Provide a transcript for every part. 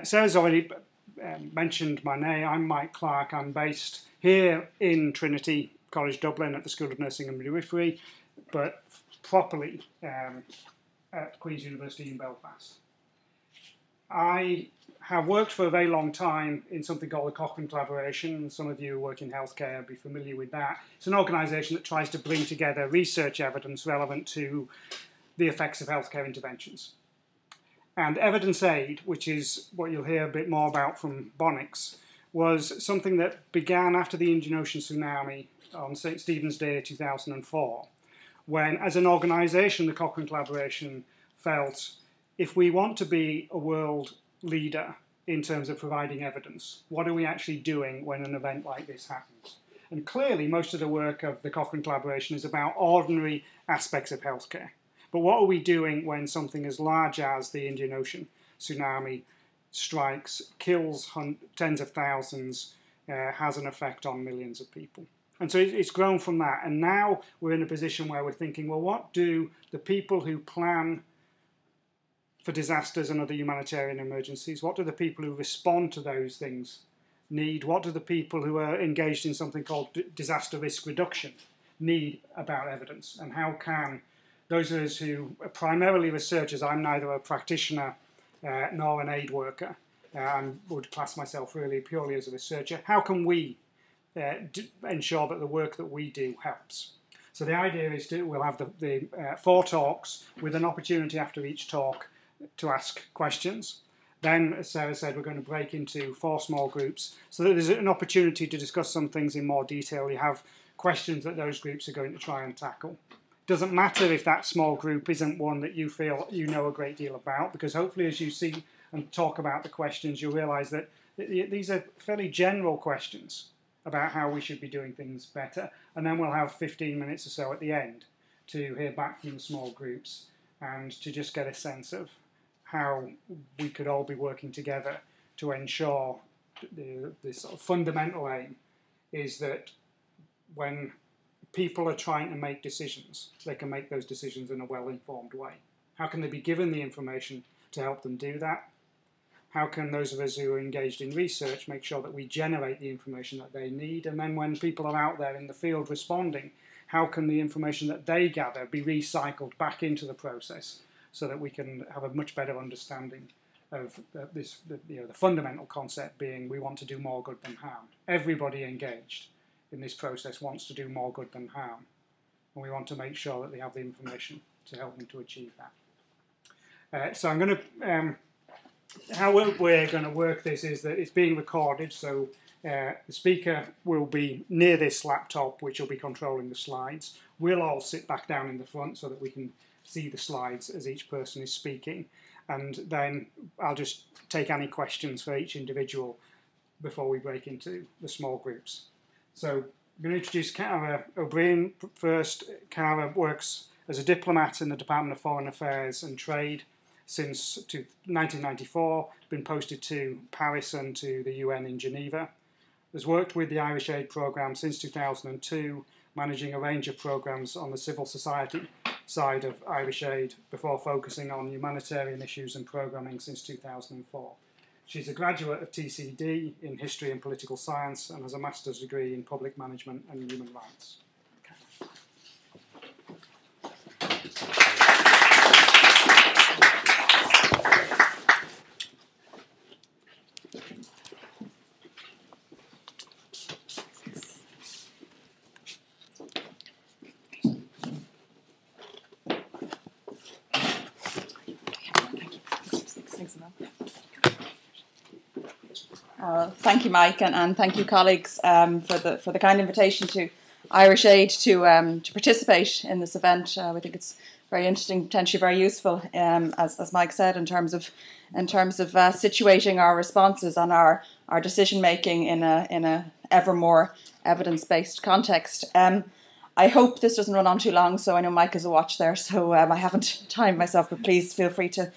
Sarah's already mentioned my name. I'm Mike Clarke. I'm based here in Trinity College Dublin at the School of Nursing and Midwifery, but properly at Queen's University in Belfast. I have worked for a very long time in something called the Cochrane Collaboration. Some of you who work in healthcare will be familiar with that. It's an organisation that tries to bring together research evidence relevant to the effects of healthcare interventions. And evidence aid, which is what you'll hear a bit more about from Bonnix, was something that began after the Indian Ocean tsunami on St. Stephen's Day 2004, when, as an organisation, the Cochrane Collaboration felt if we want to be a world leader in terms of providing evidence, what are we actually doing when an event like this happens? And clearly, most of the work of the Cochrane Collaboration is about ordinary aspects of healthcare. But what are we doing when something as large as the Indian Ocean tsunami strikes, kills tens of thousands, has an effect on millions of people? And so it's grown from that. And now we're in a position where we're thinking, well, what do the people who plan for disasters and other humanitarian emergencies, what do the people who respond to those things need? What do the people who are engaged in something called disaster risk reduction need about evidence? And how can those of us who are primarily researchers, I'm neither a practitioner nor an aid worker, I would class myself really purely as a researcher, how can we ensure that the work that we do helps? So the idea is we'll have the 4 talks with an opportunity after each talk to ask questions. Then, as Sarah said, we're going to break into 4 small groups so that there's an opportunity to discuss some things in more detail. You have questions that those groups are going to try and tackle. Doesn't matter if that small group isn't one that you feel you know a great deal about, because hopefully as you see and talk about the questions, you'll realise that these are fairly general questions about how we should be doing things better. And then we'll have 15 minutes or so at the end to hear back from the small groups and to just get a sense of how we could all be working together to ensure this sort of fundamental aim is that when people are trying to make decisions, they can make those decisions in a well-informed way. How can they be given the information to help them do that? How can those of us who are engaged in research make sure that we generate the information that they need? And then when people are out there in the field responding, how can the information that they gather be recycled back into the process so that we can have a much better understanding of the fundamental concept being we want to do more good than harm. Everybody engaged in this process wants to do more good than harm, and we want to make sure that they have the information to help them to achieve that. So I'm going to, how we're going to work this is that it's being recorded, so the speaker will be near this laptop, which will be controlling the slides. We'll all sit back down in the front so that we can see the slides as each person is speaking, and then I'll just take any questions for each individual before we break into the small groups. So I'm going to introduce Ciara O'Brien first. Ciara works as a diplomat in the Department of Foreign Affairs and Trade since 1994, been posted to Paris and to the UN in Geneva. Has worked with the Irish Aid Programme since 2002, managing a range of programmes on the civil society side of Irish Aid before focusing on humanitarian issues and programming since 2004. She's a graduate of TCD in History and Political Science and has a master's degree in Public Management and Human Rights. Thank you, Mike, and thank you, colleagues, for the kind invitation to Irish Aid to participate in this event. We think it's very interesting, potentially very useful, as Mike said, in terms of situating our responses and our decision making in a ever more evidence-based context. I hope this doesn't run on too long. So I know Mike has a watch there, so I haven't timed myself, but please feel free to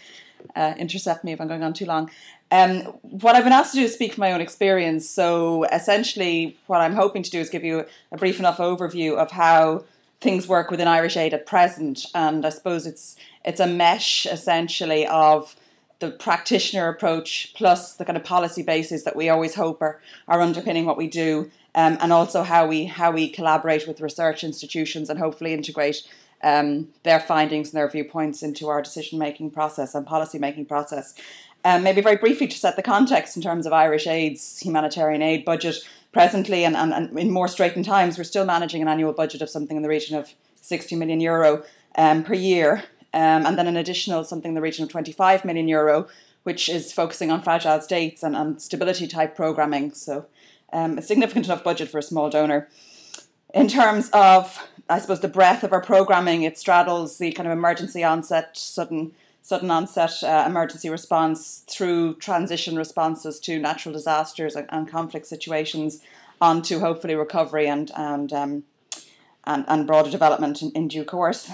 intercept me if I'm going on too long. What I've been asked to do is speak from my own experience. So essentially what I'm hoping to do is give you a brief enough overview of how things work within Irish Aid at present. And I suppose it's a mesh essentially of the practitioner approach plus the kind of policy bases that we always hope are underpinning what we do, and also how we collaborate with research institutions and hopefully integrate their findings and their viewpoints into our decision-making process and policy-making process. Maybe very briefly to set the context in terms of Irish Aid's humanitarian aid budget presently, and in more straitened times, we're still managing an annual budget of something in the region of €60 million per year. And then an additional something in the region of €25 million, which is focusing on fragile states and stability type programming. So a significant enough budget for a small donor. In terms of, I suppose, the breadth of our programming, it straddles the kind of emergency onset, sudden onset emergency response through transition responses to natural disasters and conflict situations, onto hopefully recovery and broader development in due course.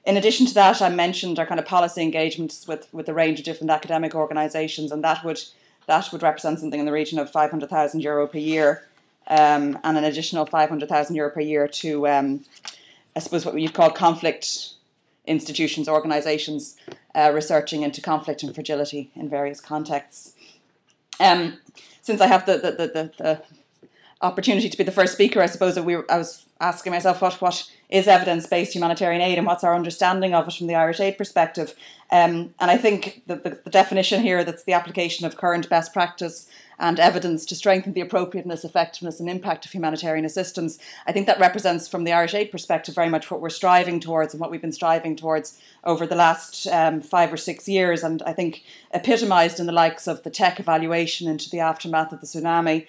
In addition to that, I mentioned our kind of policy engagements with a range of different academic organisations, and that would represent something in the region of €500,000 per year, and an additional €500,000 per year to, I suppose, what you'd call conflict institutions, organisations researching into conflict and fragility in various contexts. Since I have the opportunity to be the first speaker, I suppose I was asking myself what is evidence-based humanitarian aid and what's our understanding of it from the Irish Aid perspective. And I think the definition here, that's the application of current best practice and evidence to strengthen the appropriateness, effectiveness and impact of humanitarian assistance. I think that represents, from the Irish Aid perspective, very much what we're striving towards and what we've been striving towards over the last 5 or 6 years, and I think epitomised in the likes of the tech evaluation into the aftermath of the tsunami.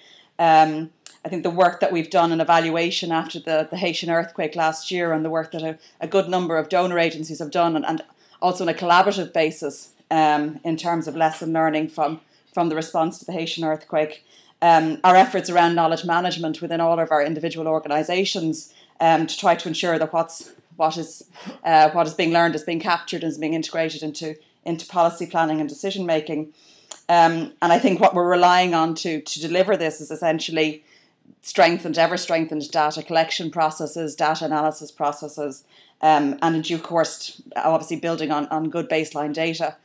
I think the work that we've done in evaluation after the Haitian earthquake last year, and the work that a good number of donor agencies have done, and also on a collaborative basis in terms of lesson learning from the response to the Haitian earthquake. Our efforts around knowledge management within all of our individual organisations to try to ensure that what is being learned is being captured and is being integrated into policy planning and decision making. And I think what we're relying on to deliver this is essentially ever strengthened data collection processes, data analysis processes, and in due course, obviously building on good baseline data,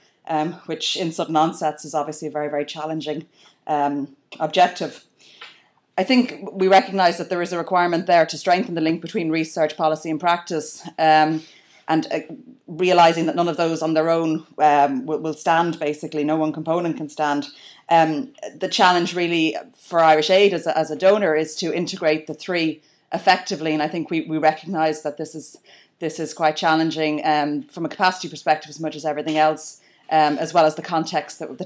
which in sudden onsets is obviously a very, very challenging objective. I think we recognise that there is a requirement there to strengthen the link between research, policy and practice, and realising that none of those on their own will stand, basically. No one component can stand. The challenge really for Irish Aid as a donor is to integrate the three effectively, and I think we recognise that this is quite challenging from a capacity perspective as much as everything else, as well as the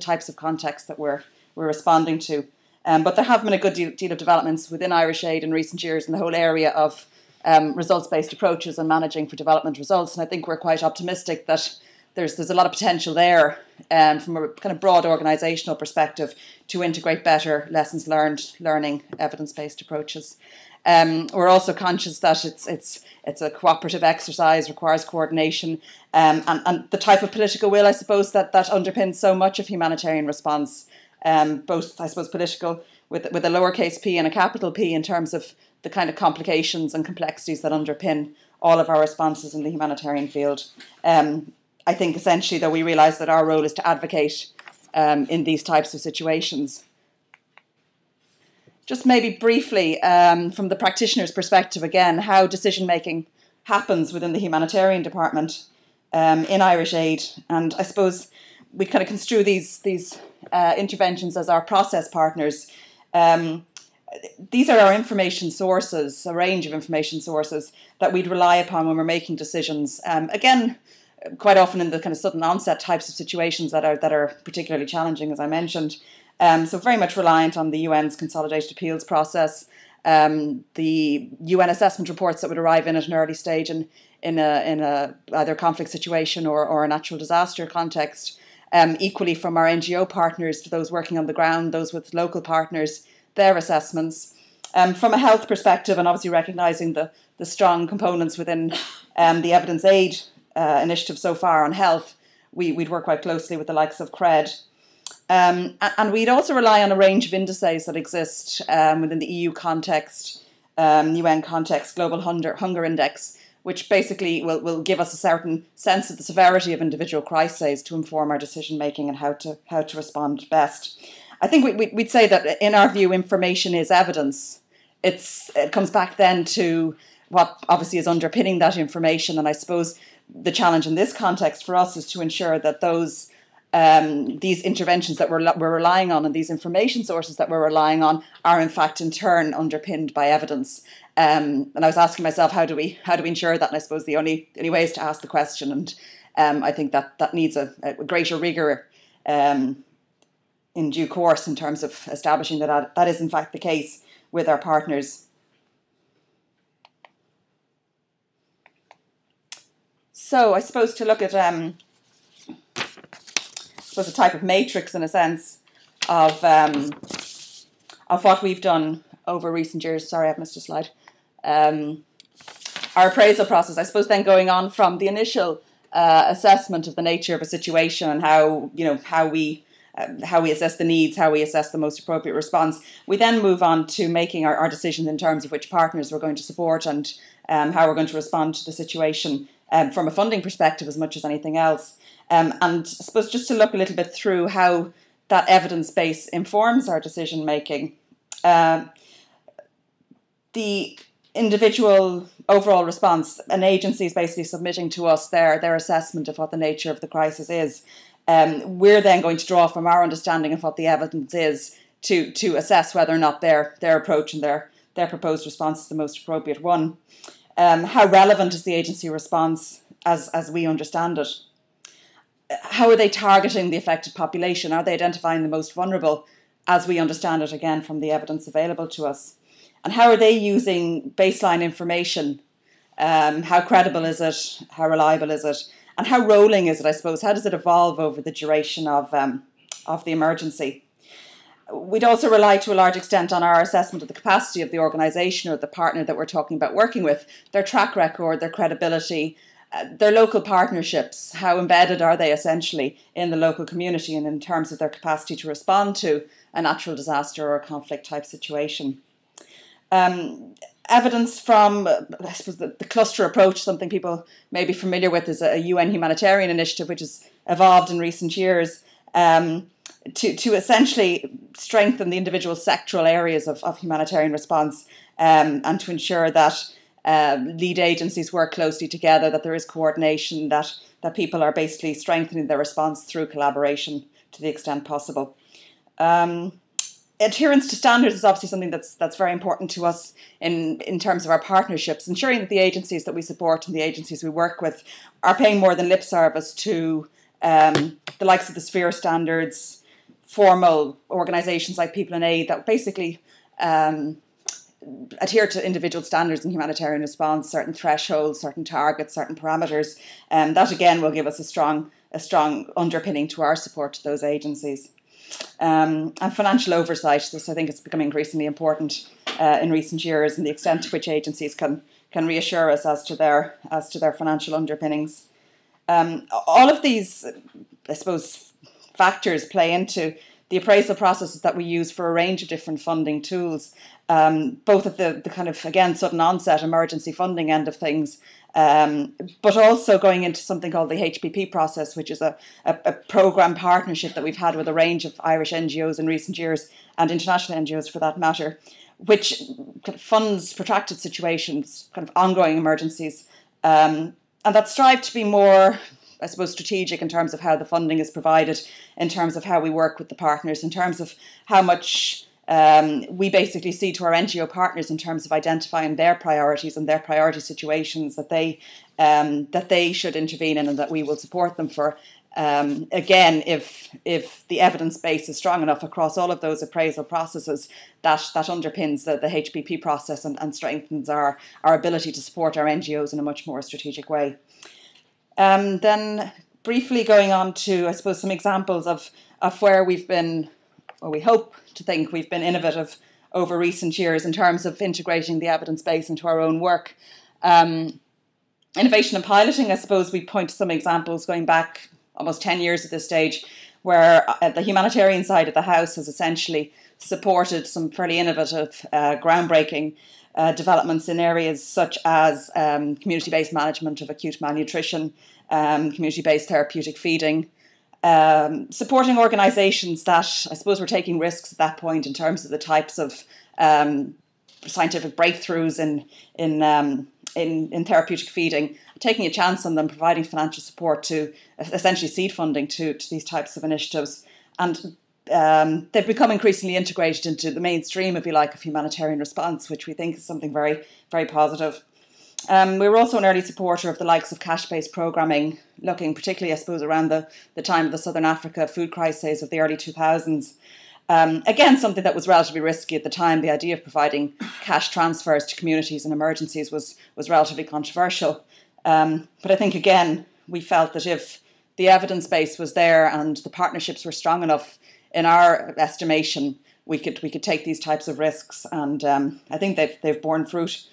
types of context that we're responding to. But there have been a good deal of developments within Irish Aid in recent years in the whole area of results-based approaches and managing for development results, and I think we're quite optimistic that there's a lot of potential there from a kind of broad organisational perspective to integrate better lessons learning, evidence-based approaches. We're also conscious that it's a cooperative exercise, requires coordination, and the type of political will, I suppose, that underpins so much of humanitarian response, both, I suppose, political with a lowercase p and a capital P in terms of the kind of complications and complexities that underpin all of our responses in the humanitarian field. I think essentially, though, we realise that our role is to advocate in these types of situations. Just maybe briefly, from the practitioner's perspective again, how decision-making happens within the humanitarian department in Irish Aid. And I suppose we kind of construe these interventions as our process partners. These are our information sources, a range of information sources that we'd rely upon when we're making decisions. Again, quite often in the kind of sudden onset types of situations that are particularly challenging, as I mentioned. So very much reliant on the UN's consolidated appeals process, the UN assessment reports that would arrive in at an early stage in a either conflict situation or a natural disaster context. Equally from our NGO partners to those working on the ground, those with local partners, their assessments. From a health perspective, and obviously recognising the strong components within the evidence aid initiative so far on health, we'd work quite closely with the likes of CRED. And we'd also rely on a range of indices that exist within the EU context, UN context, Global Hunger Index, which basically will give us a certain sense of the severity of individual crises to inform our decision making and how to respond best. I think we'd say that in our view, information is evidence. It comes back then to what obviously is underpinning that information, and I suppose the challenge in this context for us is to ensure that these interventions that we're relying on and these information sources that we're relying on are in fact in turn underpinned by evidence. And I was asking myself, how do we ensure that? And I suppose the only way is to ask the question, and I think that needs a greater rigour in due course in terms of establishing that is in fact the case with our partners. So I suppose to look at a type of matrix in a sense of what we've done over recent years. Sorry, I've missed a slide. Our appraisal process, I suppose, then going on from the initial assessment of the nature of a situation and how we assess the needs, how we assess the most appropriate response. We then move on to making our decisions in terms of which partners we're going to support and how we're going to respond to the situation from a funding perspective as much as anything else. And I suppose just to look a little bit through how that evidence base informs our decision making. The individual overall response, an agency is basically submitting to us their assessment of what the nature of the crisis is. We're then going to draw from our understanding of what the evidence is to assess whether or not their approach and their proposed response is the most appropriate one. How relevant is the agency response as we understand it? How are they targeting the affected population? Are they identifying the most vulnerable as we understand it, again, from the evidence available to us? And how are they using baseline information? How credible is it? How reliable is it? And how rolling is it, I suppose? How does it evolve over the duration of the emergency? We'd also rely to a large extent on our assessment of the capacity of the organisation or the partner that we're talking about working with, their track record, their credibility, their local partnerships. How embedded are they essentially in the local community and in terms of their capacity to respond to a natural disaster or a conflict type situation? Evidence from, I suppose, the cluster approach, something people may be familiar with, is a UN humanitarian initiative which has evolved in recent years to essentially strengthen the individual sectoral areas of humanitarian response and to ensure that lead agencies work closely together, that there is coordination, that people are basically strengthening their response through collaboration to the extent possible. Adherence to standards is obviously something that's very important to us in terms of our partnerships, ensuring that the agencies that we support and the agencies we work with are paying more than lip service to the likes of the Sphere standards, formal organisations like People in Aid that basically adhere to individual standards in humanitarian response, certain thresholds, certain targets, certain parameters. That again will give us a strong underpinning to our support to those agencies. And financial oversight, this I think is becoming increasingly important in recent years, and the extent to which agencies can reassure us as to their financial underpinnings. All of these, I suppose, factors play into the appraisal processes that we use for a range of different funding tools, both at the kind of, again, sudden onset emergency funding end of things, but also going into something called the HPP process, which is a programme partnership that we've had with a range of Irish NGOs in recent years, and international NGOs for that matter, which funds protracted situations, kind of ongoing emergencies, and that strive to be more, I suppose, strategic in terms of how the funding is provided, in terms of how we work with the partners, in terms of how much we basically see to our NGO partners in terms of identifying their priorities and their priority situations that they should intervene in and that we will support them for. Again, if the evidence base is strong enough across all of those appraisal processes, that underpins the HPP process and strengthens our ability to support our NGOs in a much more strategic way. Then briefly going on to, I suppose, some examples of where we've been, or we hope to think we've been innovative over recent years in terms of integrating the evidence base into our own work. Innovation and piloting, I suppose we point to some examples going back almost 10 years at this stage, where the humanitarian side of the house has essentially supported some fairly innovative, groundbreaking developments in areas such as community-based management of acute malnutrition, community-based therapeutic feeding, supporting organisations that I suppose were taking risks at that point in terms of the types of scientific breakthroughs in therapeutic feeding, taking a chance on them, providing financial support to essentially seed funding to these types of initiatives. And they've become increasingly integrated into the mainstream, if you like, of humanitarian response, which we think is something very, very positive. We were also an early supporter of the likes of cash-based programming, looking particularly, I suppose, around the time of the Southern Africa food crisis of the early 2000s. Again, something that was relatively risky at the time. The idea of providing cash transfers to communities in emergencies was relatively controversial. But I think, again, we felt that if the evidence base was there and the partnerships were strong enough, in our estimation, we could take these types of risks, and I think they've borne fruit.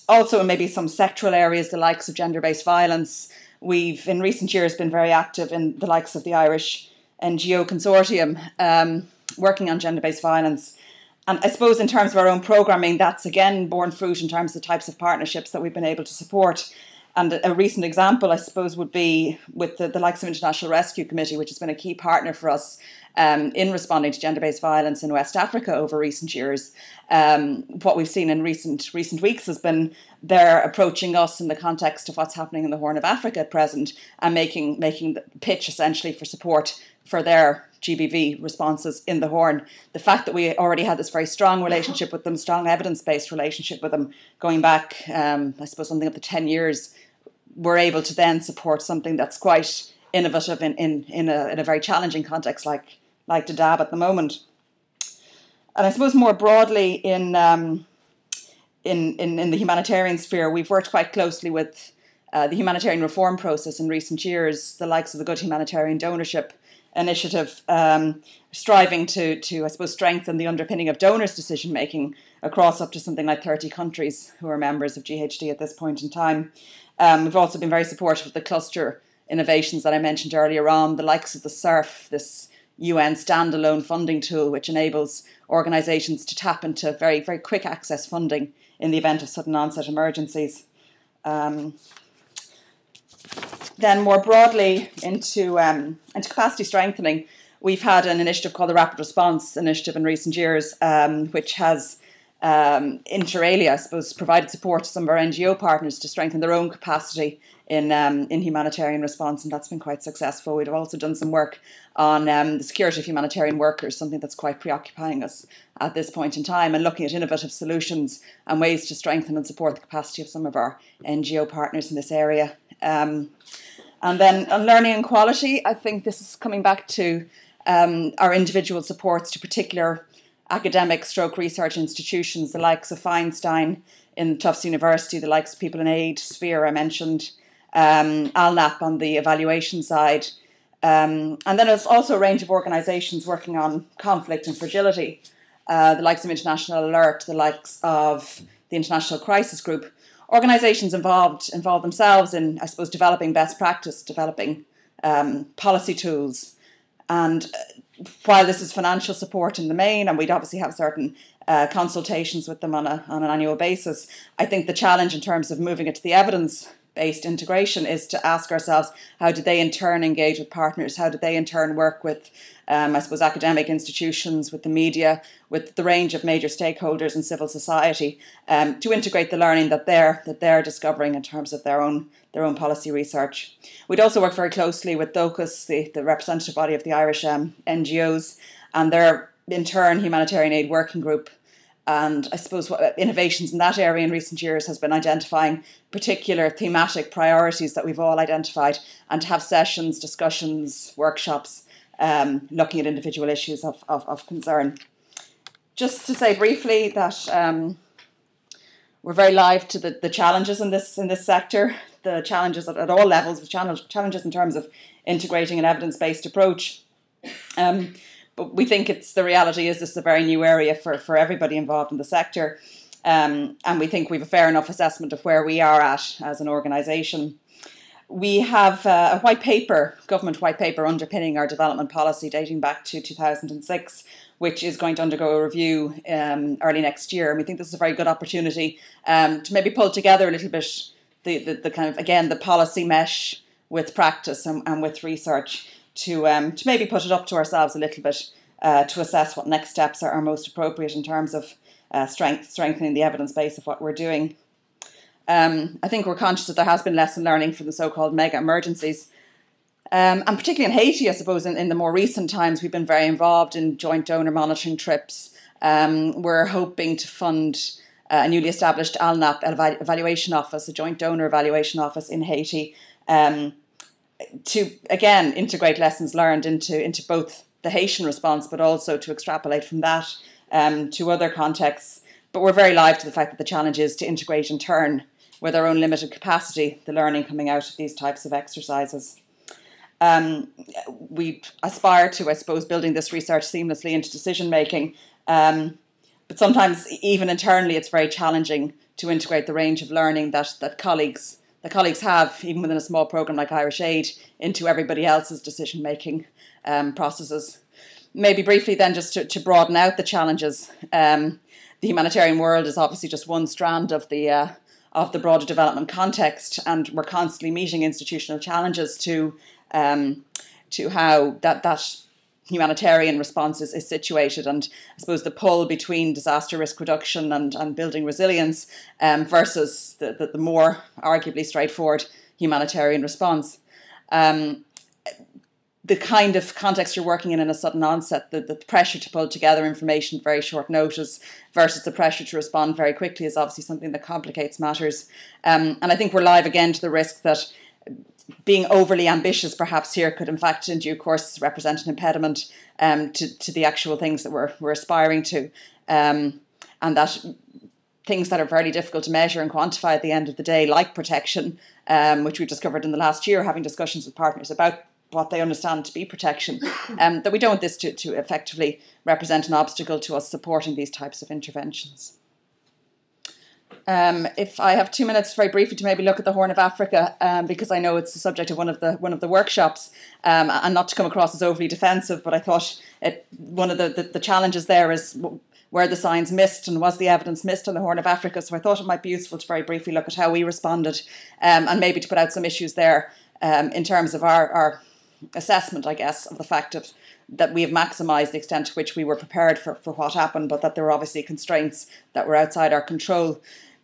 Also, in maybe some sectoral areas, the likes of gender-based violence, we've in recent years been very active in the likes of the Irish NGO consortium working on gender-based violence. And I suppose in terms of our own programming, that's again borne fruit in terms of the types of partnerships that we've been able to support. And a recent example, I suppose, would be with the likes of International Rescue Committee, which has been a key partner for us in responding to gender-based violence in West Africa over recent years. What we've seen in recent weeks has been they're approaching us in the context of what's happening in the Horn of Africa at present and making the pitch essentially for support for their GBV responses in the Horn. The fact that we already had this very strong relationship with them, strong evidence-based relationship with them, going back, I suppose, something up to 10 years, we're able to then support something that's quite innovative in a very challenging context like Dadaab at the moment. And I suppose more broadly in the humanitarian sphere, we've worked quite closely with the humanitarian reform process in recent years, the likes of the Good Humanitarian Donorship Initiative, striving to I suppose strengthen the underpinning of donors' decision making across up to something like 30 countries who are members of GHD at this point in time. We've also been very supportive of the cluster innovations that I mentioned earlier on, the likes of the SURF, this UN standalone funding tool which enables organisations to tap into very, very quick access funding in the event of sudden onset emergencies. Then more broadly into capacity strengthening, we've had an initiative called the Rapid Response Initiative in recent years, which has inter alia, I suppose, provided support to some of our NGO partners to strengthen their own capacity in humanitarian response, and that's been quite successful. We've also done some work on the security of humanitarian workers, something that's quite preoccupying us at this point in time, and looking at innovative solutions and ways to strengthen and support the capacity of some of our NGO partners in this area. And then on learning and quality, I think this is coming back to our individual supports to particular academic stroke research institutions, the likes of Feinstein in Tufts University, the likes of People in Aid, Sphere I mentioned, ALNAP on the evaluation side. And then there's also a range of organisations working on conflict and fragility, the likes of International Alert, the likes of the International Crisis Group. Organisations involved themselves in, I suppose, developing best practice, developing policy tools. And while this is financial support in the main, and we'd obviously have certain consultations with them on an annual basis, I think the challenge in terms of moving it to the evidence-based integration is to ask ourselves, how do they in turn engage with partners? How do they in turn work with, I suppose, academic institutions, with the media, with the range of major stakeholders in civil society, to integrate the learning that they're discovering in terms of their own policy research. We'd also work very closely with DOCUS, the representative body of the Irish NGOs, and their in turn humanitarian aid working group. And I suppose what innovations in that area in recent years has been identifying particular thematic priorities that we've all identified, and to have sessions, discussions, workshops, looking at individual issues of concern. Just to say briefly that we're very live to the challenges in this sector, the challenges at all levels, the challenges in terms of integrating an evidence-based approach. But we think the reality is this is a very new area for everybody involved in the sector. And we think we have a fair enough assessment of where we are at as an organisation. We have a government white paper underpinning our development policy dating back to 2006, which is going to undergo a review early next year. And we think this is a very good opportunity to maybe pull together a little bit the kind of, again, the policy mesh with practice and with research to maybe put it up to ourselves a little bit to assess what next steps are most appropriate in terms of strengthening the evidence base of what we're doing. I think we're conscious that there has been lesson learning from the so-called mega emergencies. And particularly in Haiti, I suppose, in the more recent times, we've been very involved in joint donor monitoring trips. We're hoping to fund a newly established ALNAP evaluation office, a joint donor evaluation office in Haiti, to, again, integrate lessons learned into both the Haitian response, but also to extrapolate from that to other contexts. But we're very alive to the fact that the challenge is to integrate in turn, with our own limited capacity, the learning coming out of these types of exercises. We aspire to, I suppose, building this research seamlessly into decision making, but sometimes even internally it's very challenging to integrate the range of learning that colleagues have, even within a small programme like Irish Aid, into everybody else's decision making processes. Maybe briefly then, just to broaden out the challenges, the humanitarian world is obviously just one strand of the broader development context, and we're constantly meeting institutional challenges to how that humanitarian response is situated, and I suppose the pull between disaster risk reduction and building resilience versus the more arguably straightforward humanitarian response. The kind of context you're working in a sudden onset, the pressure to pull together information at very short notice versus the pressure to respond very quickly is obviously something that complicates matters. And I think we're live again to the risk that being overly ambitious perhaps here could in fact in due course represent an impediment to the actual things that we're aspiring to, and that things that are very difficult to measure and quantify at the end of the day, like protection, which we've discovered in the last year, having discussions with partners about what they understand to be protection, that we don't want this to effectively represent an obstacle to us supporting these types of interventions. If I have 2 minutes very briefly to maybe look at the Horn of Africa, because I know it's the subject of one of the workshops, and not to come across as overly defensive, but I thought one of the challenges there is where the science missed and was the evidence missed on the Horn of Africa. So I thought it might be useful to very briefly look at how we responded, and maybe to put out some issues there in terms of our assessment, I guess, of the fact that we have maximised the extent to which we were prepared for what happened, but that there were obviously constraints that were outside our control.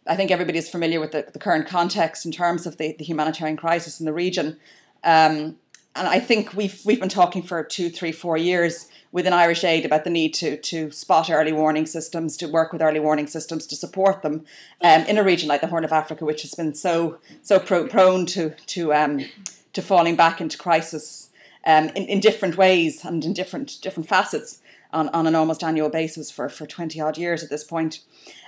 I think everybody is familiar with the current context in terms of the humanitarian crisis in the region. And I think we've been talking for 2, 3, 4 years within Irish Aid about the need to spot early warning systems, to work with early warning systems, to support them in a region like the Horn of Africa, which has been so prone to falling back into crisis in different ways and in different facets on an almost annual basis for 20 odd years at this point.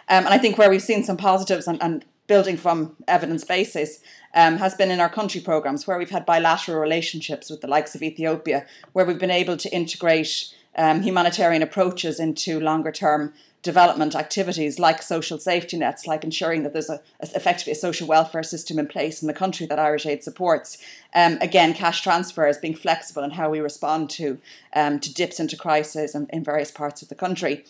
And I think where we've seen some positives and building from evidence basis has been in our country programmes, where we've had bilateral relationships with the likes of Ethiopia, where we've been able to integrate humanitarian approaches into longer term development activities like social safety nets, like ensuring that there's effectively a social welfare system in place in the country that Irish Aid supports. Again, cash transfers, being flexible in how we respond to dips into crisis in various parts of the country.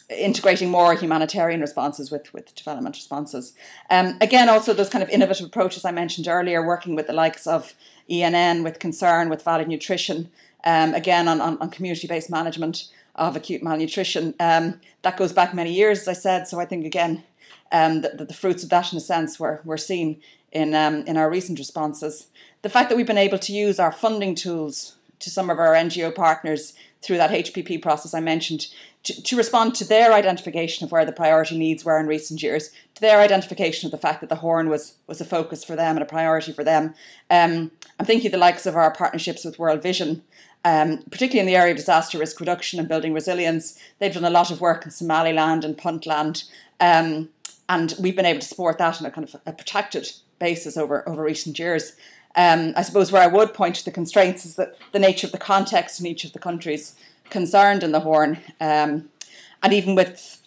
Integrating more humanitarian responses with development responses. Again, also those kind of innovative approaches I mentioned earlier, working with the likes of ENN, with Concern, with Valid Nutrition, again on community-based management of acute malnutrition. That goes back many years, as I said, so I think again the fruits of that in a sense were seen in our recent responses. The fact that we've been able to use our funding tools to some of our NGO partners through that HPP process I mentioned, to respond to their identification of where the priority needs were in recent years, to their identification of the fact that the Horn was a focus for them and a priority for them. I'm thinking of the likes of our partnerships with World Vision, particularly in the area of disaster risk reduction and building resilience. They've done a lot of work in Somaliland and Puntland, and we've been able to support that on a kind of a protected basis over recent years. I suppose where I would point to the constraints is that the nature of the context in each of the countries concerned in the Horn, and even with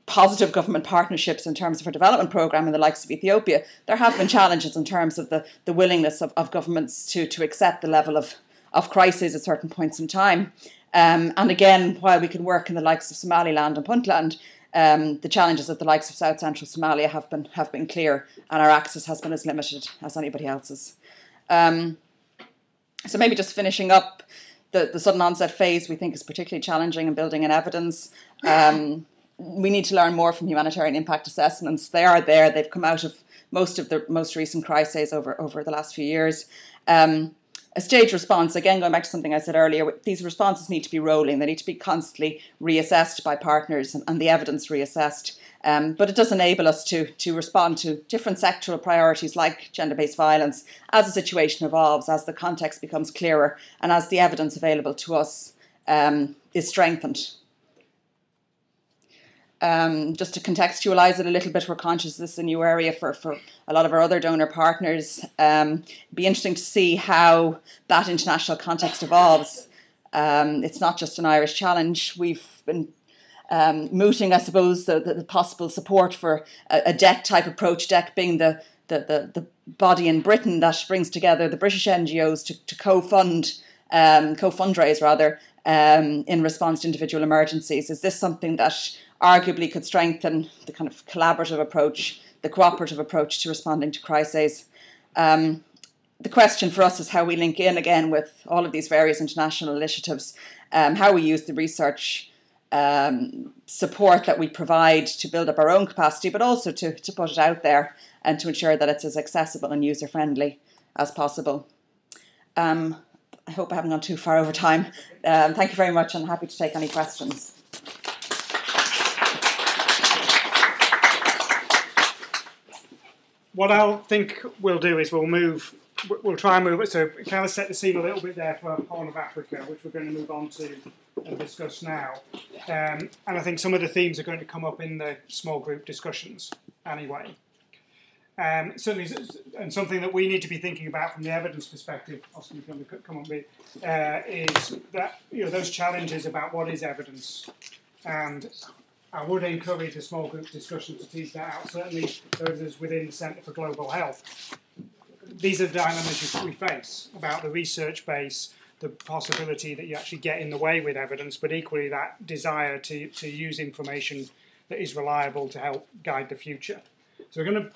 positive government partnerships in terms of our development programme in the likes of Ethiopia, there have been challenges in terms of the willingness of governments to accept the level of crisis at certain points in time. And again, while we can work in the likes of Somaliland and Puntland, the challenges of the likes of South Central Somalia have been clear, and our access has been as limited as anybody else's. So maybe just finishing up, the sudden onset phase we think is particularly challenging in building in evidence. We need to learn more from humanitarian impact assessments. They are there. They've come out of most of the most recent crises over the last few years. A stage response, again, going back to something I said earlier, these responses need to be rolling. They need to be constantly reassessed by partners and the evidence reassessed. But it does enable us to respond to different sectoral priorities like gender-based violence as the situation evolves, as the context becomes clearer, and as the evidence available to us is strengthened. Just to contextualise it a little bit, we're conscious this is a new area for a lot of our other donor partners. It'd be interesting to see how that international context evolves. It's not just an Irish challenge. We've been mooting, I suppose, the possible support for a DEC type approach, DEC being the body in Britain that brings together the British NGOs to co-fundraise rather, in response to individual emergencies. Is this something that arguably could strengthen the kind of collaborative approach, the cooperative approach to responding to crises? The question for us is how we link in again with all of these various international initiatives, how we use the research support that we provide to build up our own capacity, but also to put it out there and to ensure that it's as accessible and user-friendly as possible. I hope I haven't gone too far over time. Thank you very much, and happy to take any questions. What I think we'll do is we'll try and move it, so kind of set the scene a little bit there for Horn of Africa, which we're going to move on to and discuss now. And I think some of the themes are going to come up in the small group discussions anyway. Certainly, and something that we need to be thinking about from the evidence perspective, Austin, you're going to come up with, is that, you know, those challenges about what is evidence. And I would encourage a small group discussion to tease that out. Certainly, those within the Centre for Global Health. These are the dilemmas we face about the research base, the possibility that you actually get in the way with evidence, but equally that desire to use information that is reliable to help guide the future. So we're going to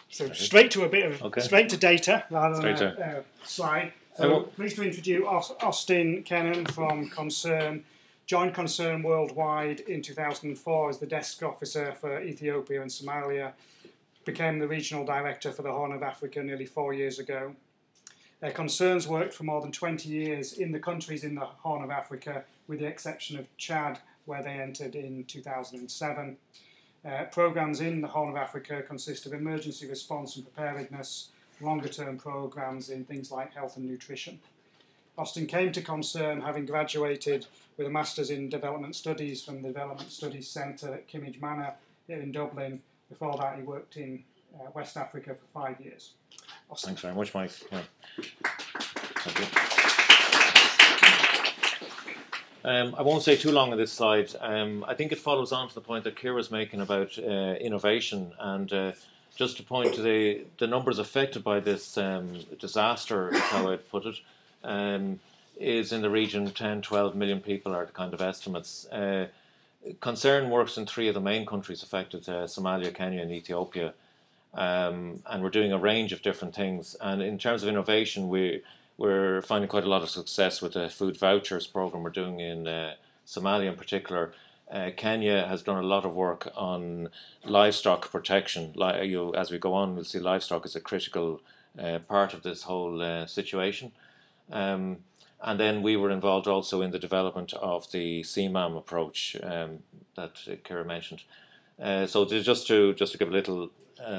straight to a bit of straight to data rather than a slide. So pleased to introduce Austin Kennan from Concern. Joined Concern worldwide in 2004 as the desk officer for Ethiopia and Somalia. Became the regional director for the Horn of Africa nearly 4 years ago. Concern's worked for more than 20 years in the countries in the Horn of Africa, with the exception of Chad, where they entered in 2007. Programmes in the Horn of Africa consist of emergency response and preparedness, longer-term programmes in things like health and nutrition. Austin came to Concern having graduated with a Masters in Development Studies from the Development Studies Centre at Kimmage Manor here in Dublin. Before that, he worked in West Africa for 5 years. Austin. Thanks very much, Mike. Yeah. Thank you. I won't say too long on this slide. I think it follows on to the point that Ciara's making about innovation, and just to point to the numbers affected by this disaster, is how I'd put it, is in the region 10-12 million people are the kind of estimates. Concern works in 3 of the main countries affected, Somalia, Kenya and Ethiopia, and we're doing a range of different things. And in terms of innovation, we're finding quite a lot of success with the food vouchers program we're doing in Somalia in particular. Kenya has done a lot of work on livestock protection. As we go on, we'll see livestock as a critical part of this whole situation. And then we were involved also in the development of the CMAM approach that Ciara mentioned. So just to give a little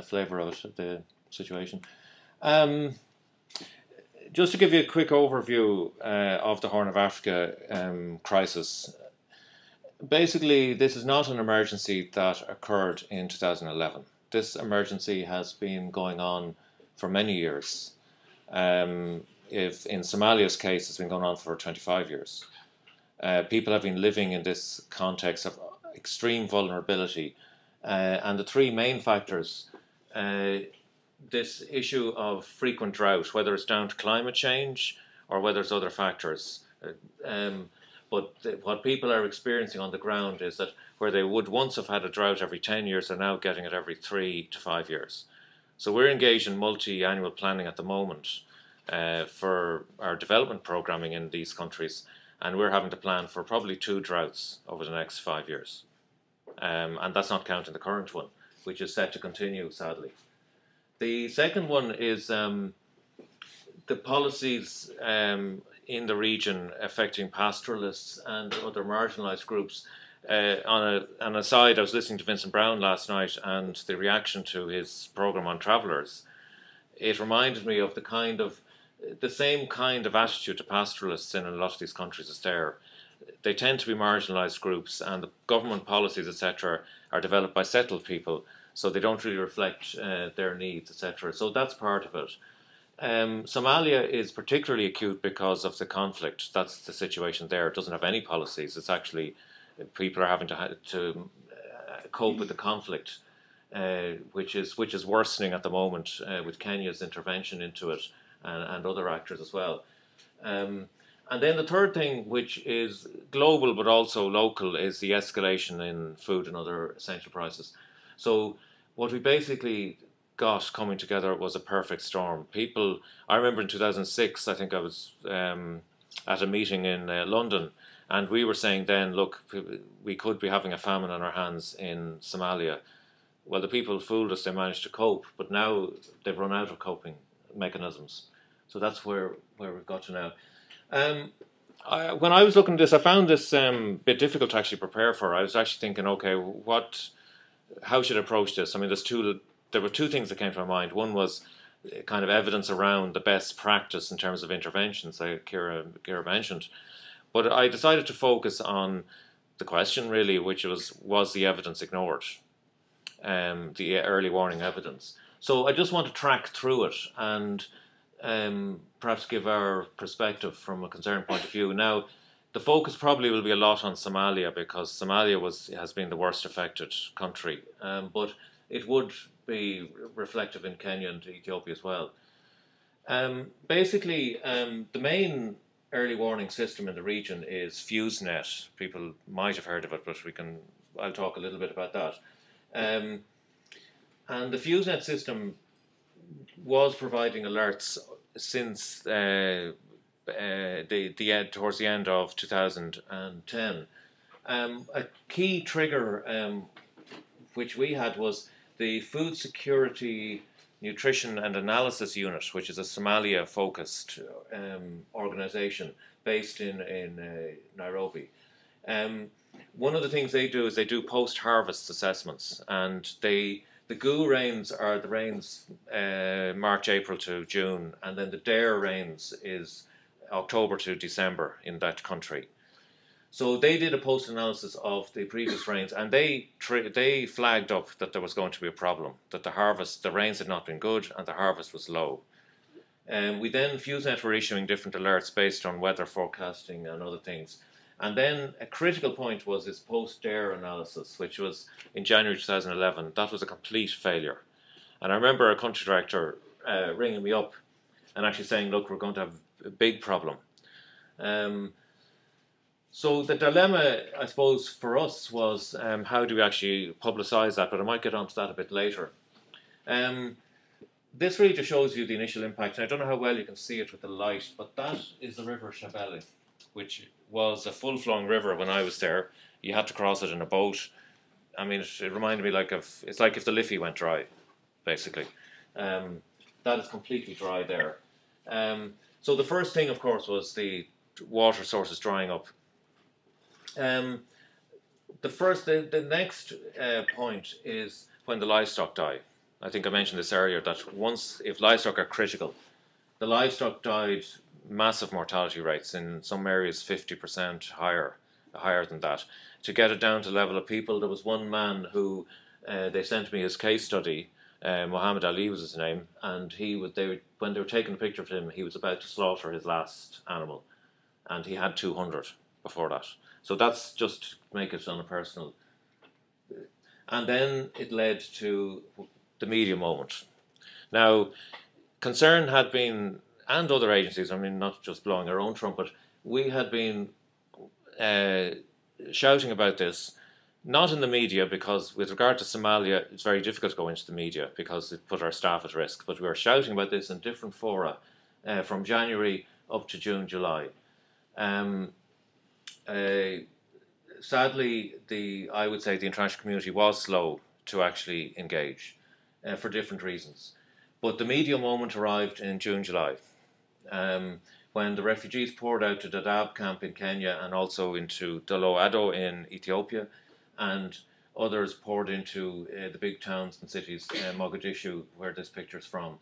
flavour of it, the situation. Just to give you a quick overview of the Horn of Africa crisis. Basically, this is not an emergency that occurred in 2011. This emergency has been going on for many years. If in Somalia's case, it's been going on for 25 years. People have been living in this context of extreme vulnerability. And the 3 main factors, this issue of frequent drought, whether it's down to climate change or whether it's other factors, But what people are experiencing on the ground is that where they would once have had a drought every 10 years, they're now getting it every 3 to 5 years. So we're engaged in multi-annual planning at the moment for our development programming in these countries, and we're having to plan for probably 2 droughts over the next 5 years. And that's not counting the current one, which is set to continue, sadly. The second one is the policies in the region affecting pastoralists and other marginalised groups. On an aside, I was listening to Vincent Brown last night and the reaction to his programme on travellers. It reminded me of the same kind of attitude to pastoralists in a lot of these countries is there. They tend to be marginalised groups, and the government policies, etc., are developed by settled people, so they don't really reflect their needs, etc. So that's part of it. Somalia is particularly acute because of the conflict. That's the situation there. It doesn't have any policies. It's actually people are having to cope with the conflict, which is worsening at the moment with Kenya's intervention into it and other actors as well. And then the third thing, which is global but also local, is the escalation in food and other essential prices. So what we basically got coming together was a perfect storm. I remember in 2006, I think I was at a meeting in London, and we were saying then, look, we could be having a famine on our hands in Somalia. Well, the people fooled us, they managed to cope, but now they've run out of coping mechanisms. So that's where we've got to now. When I was looking at this, I found this bit difficult to actually prepare for. I was actually thinking, okay, how should I approach this? I mean, there were 2 things that came to my mind. One was kind of evidence around the best practice in terms of interventions, like Ciara mentioned. But I decided to focus on the question, really, which was the evidence ignored? The early warning evidence. So I just want to track through it and perhaps give our perspective from a concerned point of view. Now, the focus probably will be a lot on Somalia, because Somalia has been the worst affected country, but it would be reflective in Kenya and Ethiopia as well. Basically, the main early warning system in the region is FuseNet. People might have heard of it, but I'll talk a little bit about that. And the FuseNet system was providing alerts since towards the end of 2010. A key trigger which we had was the Food Security Nutrition and Analysis Unit, which is a Somalia-focused organisation based in Nairobi. One of the things they do is they do post-harvest assessments, and the GU rains are the rains March, April to June, and then the DARE rains is October to December in that country. So they did a post-analysis of the previous rains, and they flagged up that there was going to be a problem, that the rains had not been good and the harvest was low. We then, FuseNet were issuing different alerts based on weather forecasting and other things. And then a critical point was this post-DARE analysis, which was in January 2011. That was a complete failure. And I remember a country director ringing me up and actually saying, look, we're going to have a big problem. So the dilemma, I suppose, for us was how do we actually publicise that, but I might get onto that a bit later. This really just shows you the initial impact, and I don't know how well you can see it with the light, but that is the River Shabelle, which was a full-flowing river when I was there. You had to cross it in a boat. I mean, it reminded me it's like if the Liffey went dry, basically. That is completely dry there. So the first thing, of course, was the water sources drying up. The next point is when the livestock die. I think I mentioned this earlier, that if livestock are critical, the livestock died massive mortality rates, in some areas 50% higher than that. To get it down to the level of people, there was one man who they sent me his case study. Muhammad Ali was his name, and when they were taking a picture of him, he was about to slaughter his last animal, and he had 200 before that. So that's just to make it on a personal. And then it led to the media moment. Now, Concern had been, and other agencies, I mean, not just blowing our own trumpet, we had been shouting about this, not in the media, because with regard to Somalia, it's very difficult to go into the media because it put our staff at risk. But we were shouting about this in different fora from January up to June, July. Sadly, I would say the international community was slow to actually engage for different reasons. But the media moment arrived in June, July, when the refugees poured out to Dadaab camp in Kenya and also into Dolo in Ethiopia, and others poured into the big towns and cities, Mogadishu, where this picture is from.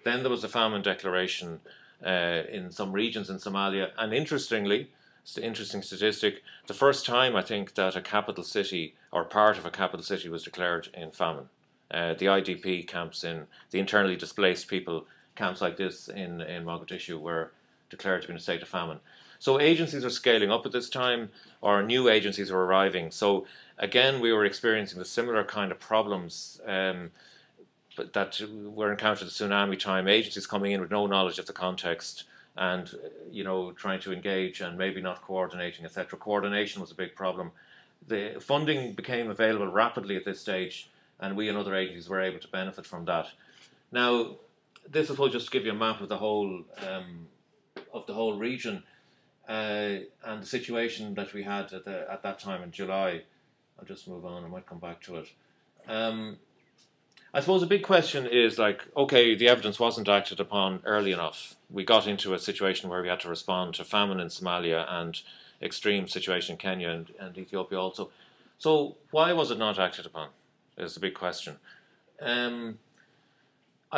Then there was a famine declaration in some regions in Somalia, and interestingly, it's an interesting statistic, the first time I think that a capital city or part of a capital city was declared in famine. The IDP camps in the internally displaced people camps like this in Mogadishu were declared to be in a state of famine. So agencies are scaling up at this time, or new agencies are arriving. So again, we were experiencing the similar kind of problems but that were encountered at the tsunami time. Agencies coming in with no knowledge of the context and trying to engage and maybe not coordinating, etc. Coordination was a big problem. The funding became available rapidly at this stage, and we and other agencies were able to benefit from that. Now, this will just give you a map of the whole region and the situation that we had at that time in July. I'll just move on. I might come back to it. I suppose a big question is okay, the evidence wasn't acted upon early enough. We got into a situation where we had to respond to famine in Somalia and extreme situation in Kenya and Ethiopia also. So why was it not acted upon is the big question. I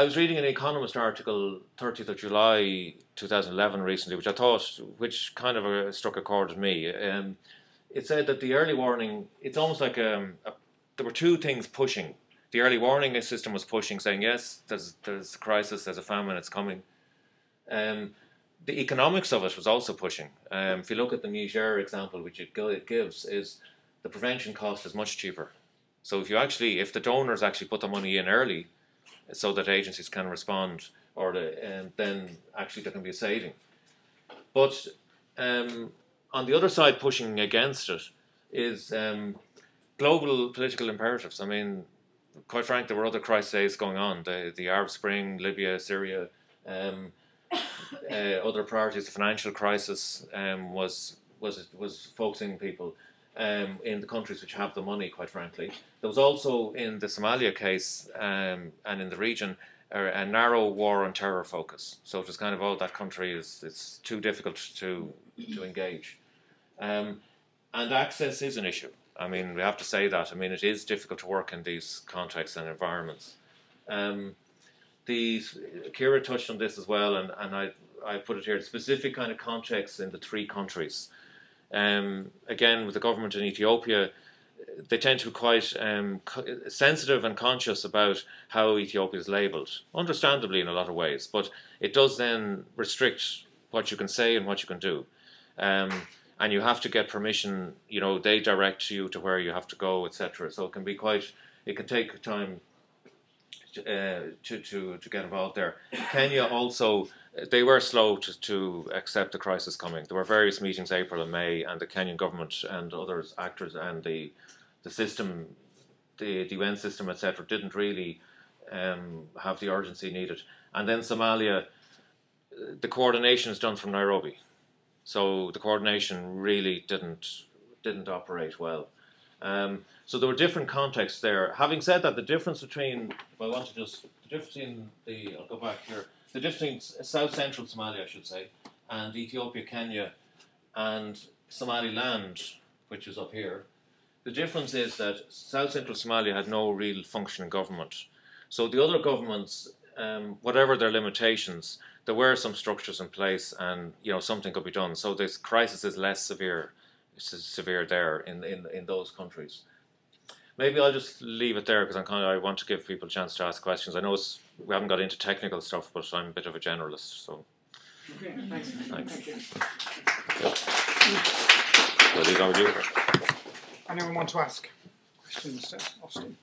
was reading an Economist article, 30th of July 2011 recently, which kind of struck a chord with me. It said that the early warning, it's almost like there were two things pushing. The early warning system was pushing, saying, yes, there's a crisis, there's a famine, it's coming. The economics of it was also pushing. If you look at the Niger example, which it gives, is the prevention cost is much cheaper. So if the donors actually put the money in early, so that agencies can respond, then actually there can be a saving. But on the other side, pushing against it is global political imperatives. I mean, quite frankly, there were other crises going on. The Arab Spring, Libya, Syria, other priorities. The financial crisis was focusing people in the countries which have the money, quite frankly. There was also, in the Somalia case and in the region, a narrow war on terror focus. So it was kind of, that country it's too difficult to engage. And access is an issue. I mean, we have to say that. I mean, it is difficult to work in these contexts and environments. Ciara touched on this as well, and I put it here, specific kind of context in the three countries. Again, with the government in Ethiopia, they tend to be quite sensitive and conscious about how Ethiopia is labelled, understandably in a lot of ways, but it does then restrict what you can say and what you can do. And you have to get permission, they direct you to where you have to go, etc. So it can take time to get involved there. Kenya also, they were slow to accept the crisis coming. There were various meetings, April and May, and the Kenyan government and other actors and the system, the UN system, etc., didn't really have the urgency needed. And then Somalia, the coordination is done from Nairobi. So the coordination really didn't operate well. So there were different contexts there. Having said that, the difference between, I'll go back here, the difference between South Central Somalia, I should say, and Ethiopia, Kenya, and Somaliland, which is up here, the difference is that South Central Somalia had no real functioning government. So the other governments, whatever their limitations, there were some structures in place, and something could be done. So this crisis is less severe there in those countries. Maybe I'll just leave it there because I want to give people a chance to ask questions. I know we haven't got into technical stuff, but I'm a bit of a generalist. So. Okay, thanks. Thank you. So these are you. Anyone want to ask questions to Austin?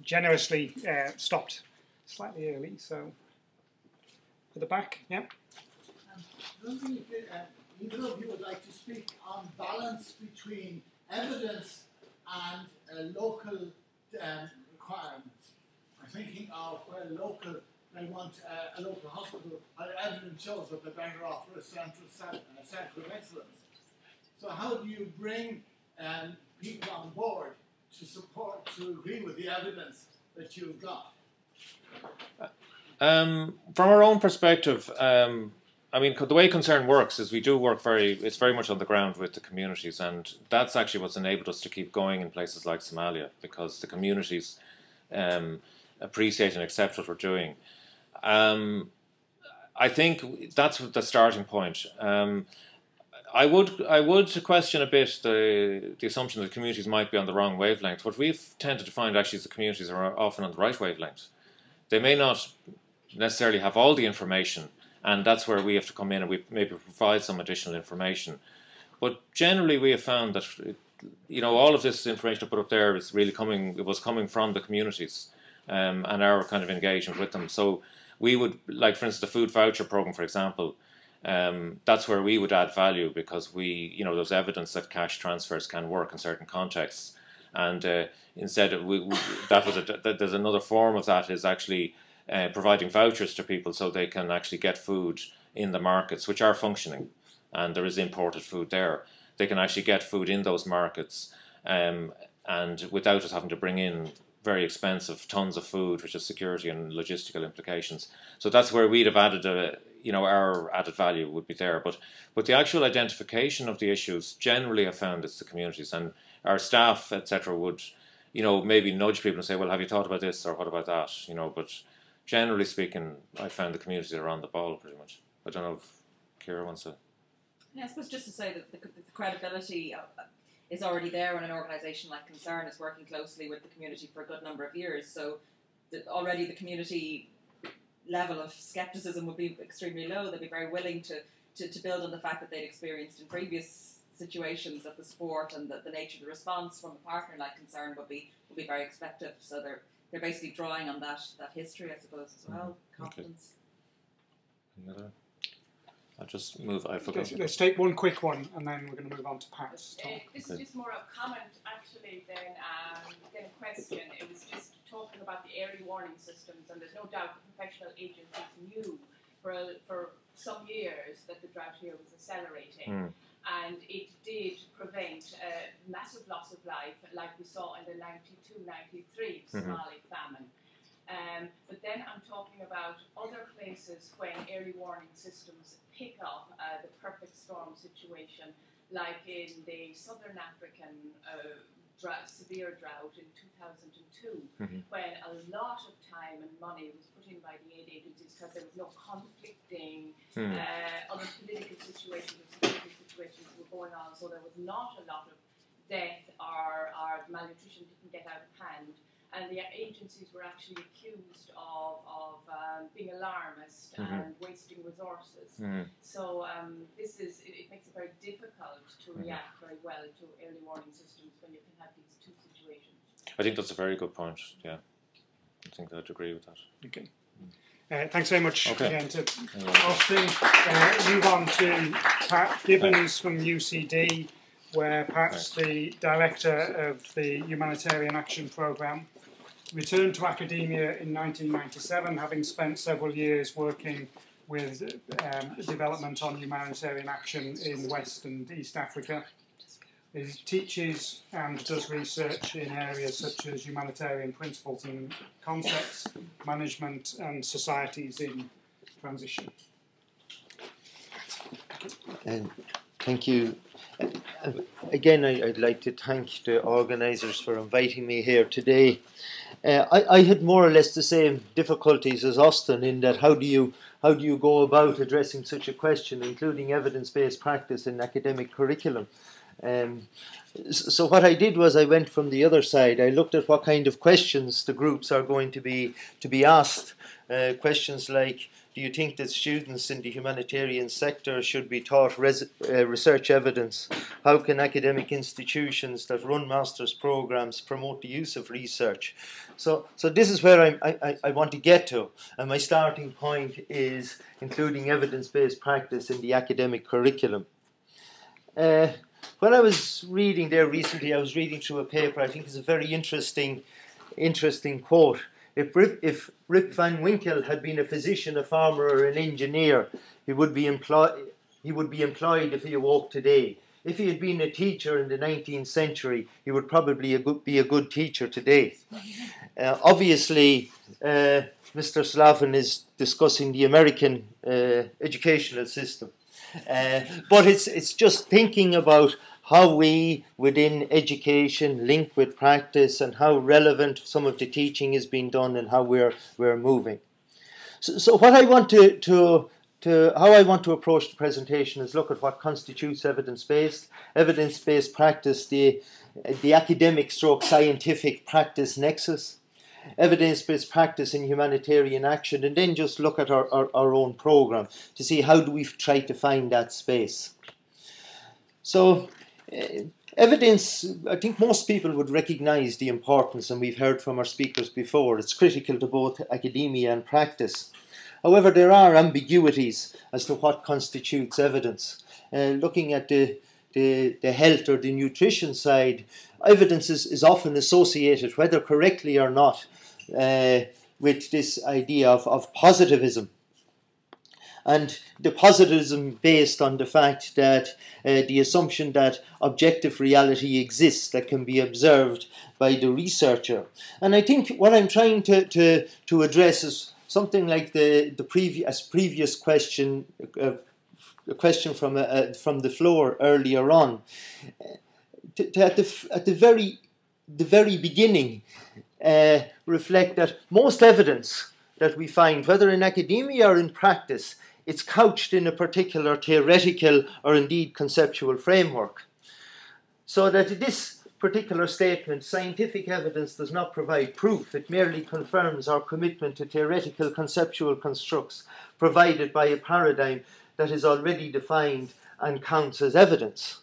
Generously stopped slightly early, so at the back, yeah. don't think either of you would like to speak on balance between evidence and local requirements. I'm thinking of where they want a local hospital, evidence shows that they're better off for a centre of excellence. So how do you bring people on board to agree with the evidence that you've got? From our own perspective, I mean, the way Concern works is we do work it's very much on the ground with the communities, and that's actually what's enabled us to keep going in places like Somalia, because the communities appreciate and accept what we're doing. I think that's the starting point. I would question a bit the assumption that communities might be on the wrong wavelength. What we've tended to find actually is the communities are often on the right wavelength. They may not necessarily have all the information, and that's where we have to come in and we maybe provide some additional information. But generally we have found that, you know, all of this information I put up there is really was coming from the communities and our kind of engagement with them. So we would, like for instance, the food voucher program, for example, that's where we would add value, because there's evidence that cash transfers can work in certain contexts. And instead, there's another form of that is actually providing vouchers to people so they can actually get food in the markets, which are functioning, and there is imported food there. They can actually get food in those markets, and without us having to bring in very expensive tons of food, which has security and logistical implications. So that's where we'd have added our added value would be there. But the actual identification of the issues, generally I found it's the communities, and our staff, etc., would, maybe nudge people and say, well, have you thought about this, or what about that, but generally speaking, I found the communities are on the ball pretty much. I don't know if Ciara wants to... Yeah, I suppose just to say that the credibility is already there when an organisation like Concern is working closely with the community for a good number of years. So already the community level of scepticism would be extremely low. They'd be very willing to build on the fact that they'd experienced in previous situations that the support and the nature of the response from a partner like Concern would be very expected. So they're basically drawing on that history, I suppose, as well. Confidence. Okay. Another? I'll just move. I forgot. Let's take one quick one, and then we're going to move on to Pat's talk. This is just more a comment, actually, than a question. It was just talking about the early warning systems, and there's no doubt the professional agencies knew for some years that the drought here was accelerating. And it did prevent a massive loss of life, like we saw in the 92-93 Somali famine. But then I'm talking about other places when early warning systems pick up the perfect storm situation, like in the Southern African severe drought in 2002, when a lot of time and money was put in by the aid agencies because there was no conflicting other political situations or security situations that were going on, so there was not a lot of death or malnutrition didn't get out of hand. And the agencies were actually accused of being alarmist and wasting resources. So it makes it very difficult to react very well to early warning systems when you can have these two situations. I think that's a very good point, yeah. I think I'd agree with that. Okay. Thanks very much again to Austin. Move on to Pat Gibbons from UCD, where Pat's the director of the Humanitarian Action Programme. Returned to academia in 1997, having spent several years working with development on humanitarian action in West and East Africa. He teaches and does research in areas such as humanitarian principles and concepts, management and societies in transition. Thank you. Again, I'd like to thank the organisers for inviting me here today. I had more or less the same difficulties as Austin in that how do you go about addressing such a question, including evidence-based practice in academic curriculum. So what I did was I went from the other side. I looked at what kind of questions the groups are going to be asked. Questions like, do you think that students in the humanitarian sector should be taught research evidence? How can academic institutions that run master's programs promote the use of research? So this is where I want to get to, and my starting point is including evidence-based practice in the academic curriculum. When I was reading there recently, I was reading through a paper. I think it's a very interesting quote. If Rip Van Winkle had been a physician, a farmer, or an engineer, he would be employed if he awoke today. If he had been a teacher in the 19th century, he would probably be a good teacher today. Obviously, Mr. Slavin is discussing the American educational system. But it's just thinking about how we, within education, link with practice and how relevant some of the teaching is being done and how we're moving. So what I want how I want to approach the presentation is look at what constitutes evidence-based practice, the academic / scientific practice nexus, evidence-based practice in humanitarian action, and then just look at our own program to see how do we try to find that space. So evidence, I think most people would recognize the importance, and we've heard from our speakers before, it's critical to both academia and practice. However, there are ambiguities as to what constitutes evidence. Looking at the health or the nutrition side, evidence is often associated, whether correctly or not, with this idea of positivism. And the positivism based on the fact that the assumption that objective reality exists that can be observed by the researcher. And I think what I'm trying to address is something like the previous question, a question from the floor earlier on. At the very beginning, reflect that most evidence that we find, whether in academia or in practice, it's couched in a particular theoretical or indeed conceptual framework. So that this particular statement, scientific evidence does not provide proof, it merely confirms our commitment to theoretical conceptual constructs provided by a paradigm that is already defined and counts as evidence.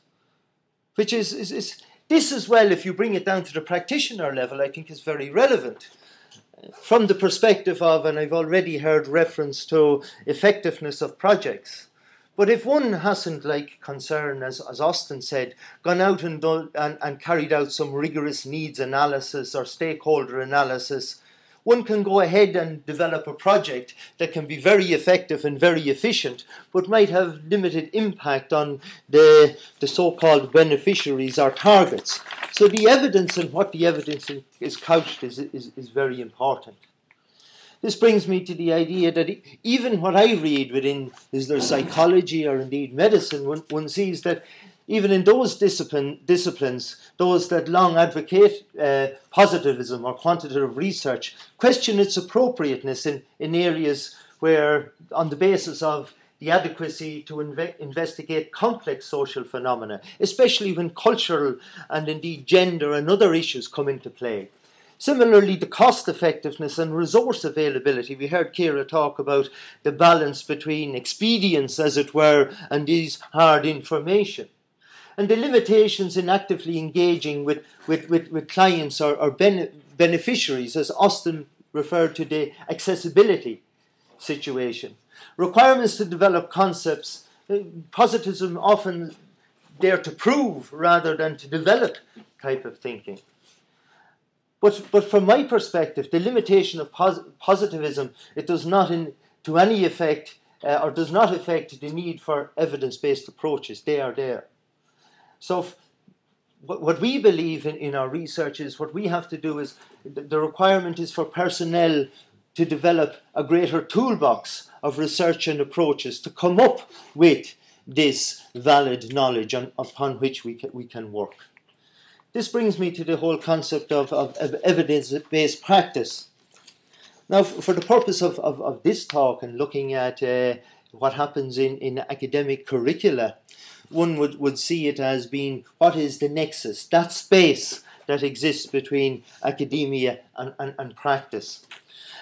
Which is this as well, if you bring it down to the practitioner level, I think is very relevant. From the perspective of, and I've already heard reference to effectiveness of projects, but if one hasn't, like Concern, as Austin said, gone out and carried out some rigorous needs analysis or stakeholder analysis, one can go ahead and develop a project that can be very effective and very efficient, but might have limited impact on the so-called beneficiaries or targets. So the evidence and what the evidence is couched is very important. This brings me to the idea that even what I read within, is there psychology or indeed medicine, one sees that even in those disciplines, those that long advocate positivism or quantitative research, question its appropriateness in areas where, on the basis of the adequacy to investigate complex social phenomena, especially when cultural and indeed gender and other issues come into play. Similarly, the cost effectiveness and resource availability. We heard Ciara talk about the balance between expedience, as it were, and these hard information. And the limitations in actively engaging with clients or beneficiaries, as Austin referred to the accessibility situation. Requirements to develop concepts, positivism often there to prove rather than to develop type of thinking. But from my perspective, the limitation of positivism, it does not to any effect or does not affect the need for evidence-based approaches. They are there. So what we believe in our research is what we have to do is the requirement is for personnel to develop a greater toolbox of research and approaches to come up with this valid knowledge upon which we can work. This brings me to the whole concept of evidence-based practice. Now, for the purpose of this talk and looking at what happens in academic curricula, one would see it as being what is the nexus, that space that exists between academia and practice.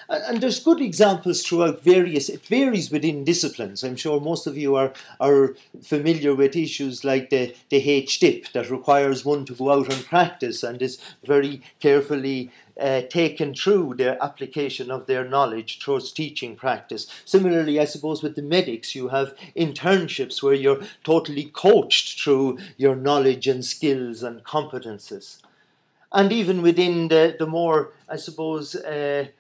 And there's good examples throughout it varies within disciplines. I'm sure most of you are familiar with issues like the HDIP that requires one to go out and practice and is very carefully taken through the application of their knowledge towards teaching practice. Similarly, I suppose with the medics, you have internships where you're totally coached through your knowledge and skills and competences. And even within the more, I suppose, the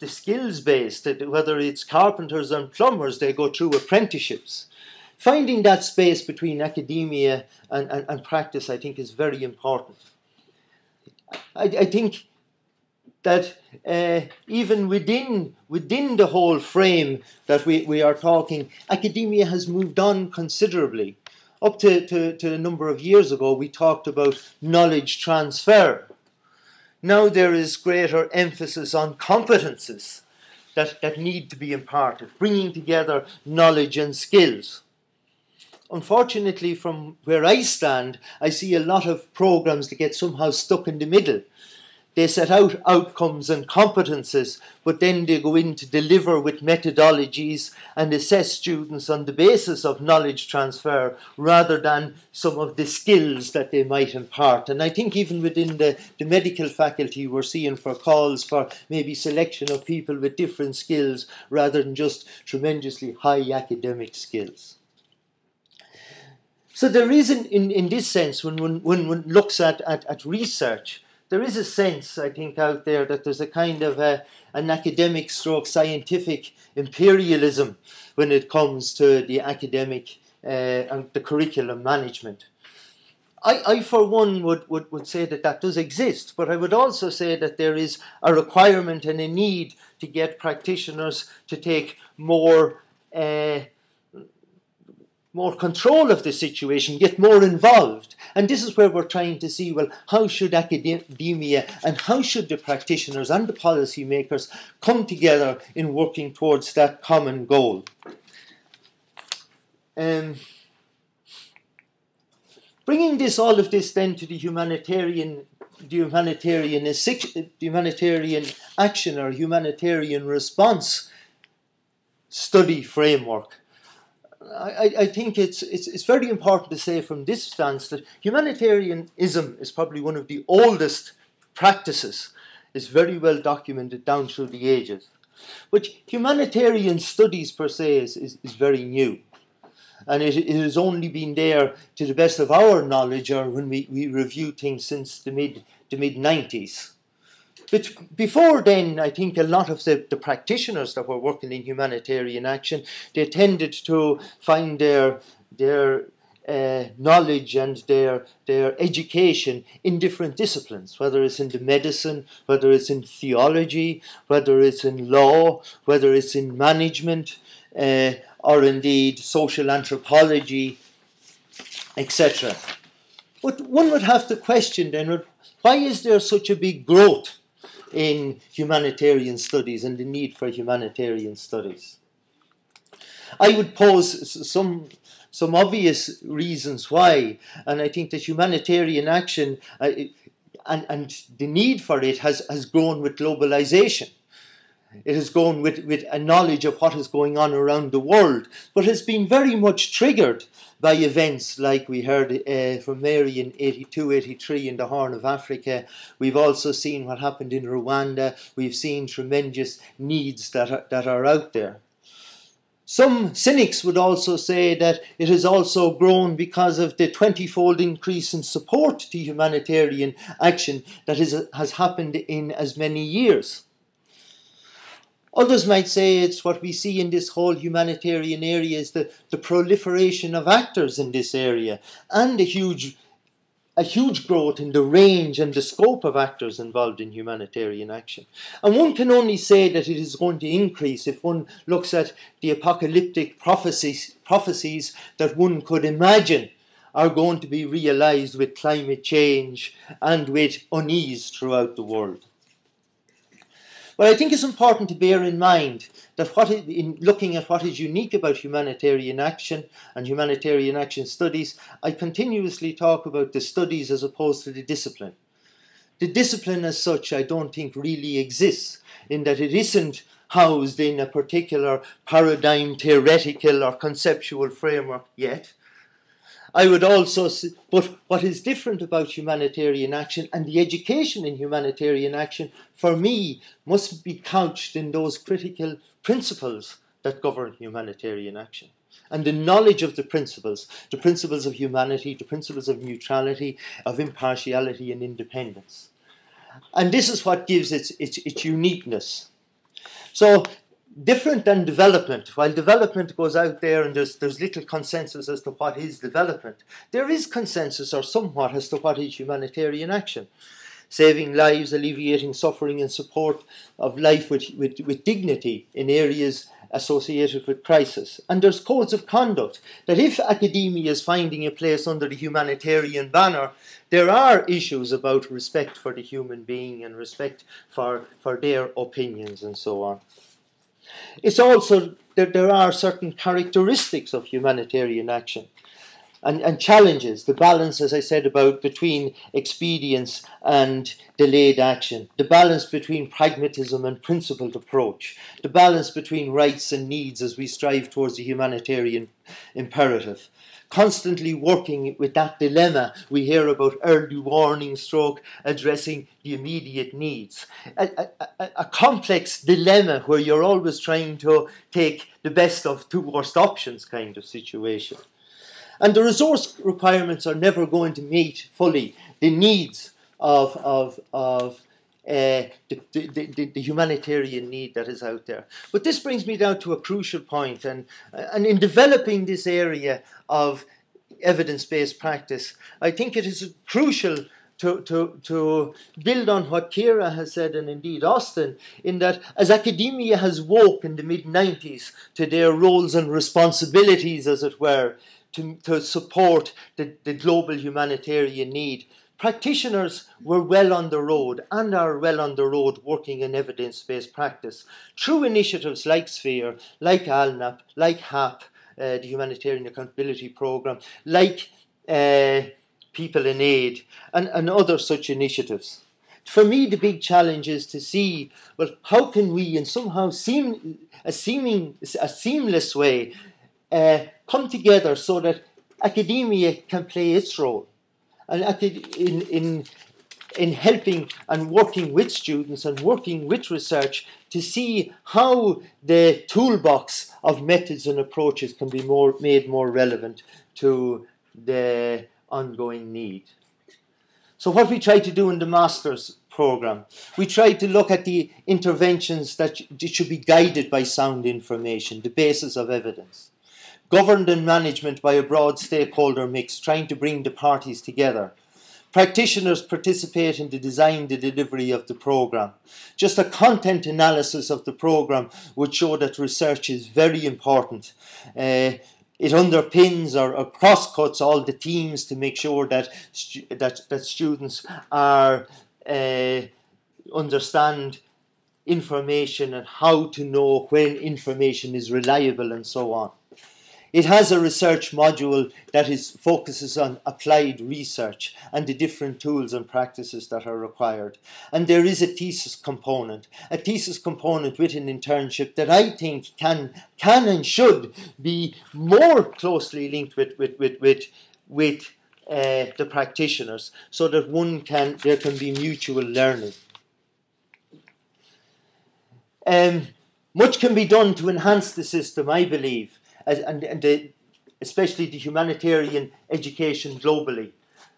skills-based, whether it's carpenters and plumbers, they go through apprenticeships. Finding that space between academia and practice, I think, is very important. I think that even within the whole frame that we are talking, academia has moved on considerably. Up to a number of years ago, we talked about knowledge transfer. Now there is greater emphasis on competences that need to be imparted, bringing together knowledge and skills. Unfortunately, from where I stand, I see a lot of programs that get somehow stuck in the middle. They set out outcomes and competences, but then they go in to deliver with methodologies and assess students on the basis of knowledge transfer rather than some of the skills that they might impart. And I think even within the medical faculty, we're seeing for calls for maybe selection of people with different skills rather than just tremendously high academic skills. So there is, in this sense, when one looks at research, there is a sense, I think, out there that there's a kind of an academic stroke scientific imperialism when it comes to the academic and the curriculum management. I for one, would say that does exist, but I would also say that there is a requirement and a need to get practitioners to take more control of the situation, get more involved. And this is where we're trying to see, well, how should academia and how should the practitioners and the policy makers come together in working towards that common goal? Bringing all of this then to the humanitarian action or humanitarian response study framework. I think it's very important to say from this stance that humanitarianism is probably one of the oldest practices. It's very well documented down through the ages. But humanitarian studies per se is very new. And it has only been there, to the best of our knowledge, or when we review things since the mid-90s. But before then, I think a lot of the practitioners that were working in humanitarian action, they tended to find their knowledge and their education in different disciplines, whether it's in the medicine, whether it's in theology, whether it's in law, whether it's in management, or indeed social anthropology, etc. But one would have to question then, why is there such a big growth in humanitarian studies and the need for humanitarian studies? I would pose some obvious reasons why, and I think that humanitarian action and the need for it has grown with globalization. It has grown with a knowledge of what is going on around the world, but has been very much triggered by events like we heard from Mary in 82, 83 in the Horn of Africa. We've also seen what happened in Rwanda. We've seen tremendous needs that are out there. Some cynics would also say that it has also grown because of the 20-fold increase in support to humanitarian action that has happened in as many years. Others might say it's what we see in this whole humanitarian area is the proliferation of actors in this area and a huge growth in the range and the scope of actors involved in humanitarian action. And one can only say that it is going to increase if one looks at the apocalyptic prophecies that one could imagine are going to be realized with climate change and with unease throughout the world. But I think it's important to bear in mind that in looking at what is unique about humanitarian action and humanitarian action studies, I continuously talk about the studies as opposed to the discipline. the discipline as such, I don't think really exists, in that it isn't housed in a particular paradigm, theoretical or conceptual framework yet. I would also say, but what is different about humanitarian action and the education in humanitarian action, for me, must be couched in those critical principles that govern humanitarian action. And the knowledge of the principles of humanity, the principles of neutrality, of impartiality and independence. And this is what gives its uniqueness. So, different than development, while development goes out there and there's little consensus as to what is development, there is consensus or somewhat as to what is humanitarian action. Saving lives, alleviating suffering and support of life with dignity in areas associated with crisis. And there's codes of conduct that if academia is finding a place under the humanitarian banner, there are issues about respect for the human being and respect for their opinions and so on. It's also that there are certain characteristics of humanitarian action and challenges, the balance, as I said, about between expedience and delayed action, the balance between pragmatism and principled approach, the balance between rights and needs as we strive towards the humanitarian imperative. Constantly working with that dilemma, we hear about early warning stroke, addressing the immediate needs. A complex dilemma where you're always trying to take the best of two worst options kind of situation. And the resource requirements are never going to meet fully the needs of the humanitarian need that is out there. But this brings me down to a crucial point, and in developing this area of evidence-based practice, I think it is crucial to build on what Ciara has said, and indeed Austin, in that as academia has woke in the mid-90s to their roles and responsibilities, as it were, to support the global humanitarian need, practitioners were well on the road and are well on the road working in evidence-based practice through initiatives like SPHERE, like ALNAP, like HAP, the Humanitarian Accountability Programme, like People in Aid, and other such initiatives. For me, the big challenge is to see, well, how can we, in somehow a seamless way, come together so that academia can play its role, and in helping and working with students and working with research to see how the toolbox of methods and approaches can be made more relevant to the ongoing need. So what we try to do in the Masters programme, we try to look at the interventions that should be guided by sound information, the basis of evidence. Governed and management by a broad stakeholder mix, trying to bring the parties together. Practitioners participate in the design, the delivery of the programme. Just a content analysis of the programme would show that research is very important. It underpins or cross-cuts all the teams to make sure that students are understand information and how to know when information is reliable and so on. It has a research module that focuses on applied research and the different tools and practices that are required. And there is a thesis component with an internship that I think can and should be more closely linked with the practitioners, so that there can be mutual learning. Much can be done to enhance the system, I believe, especially the humanitarian education globally.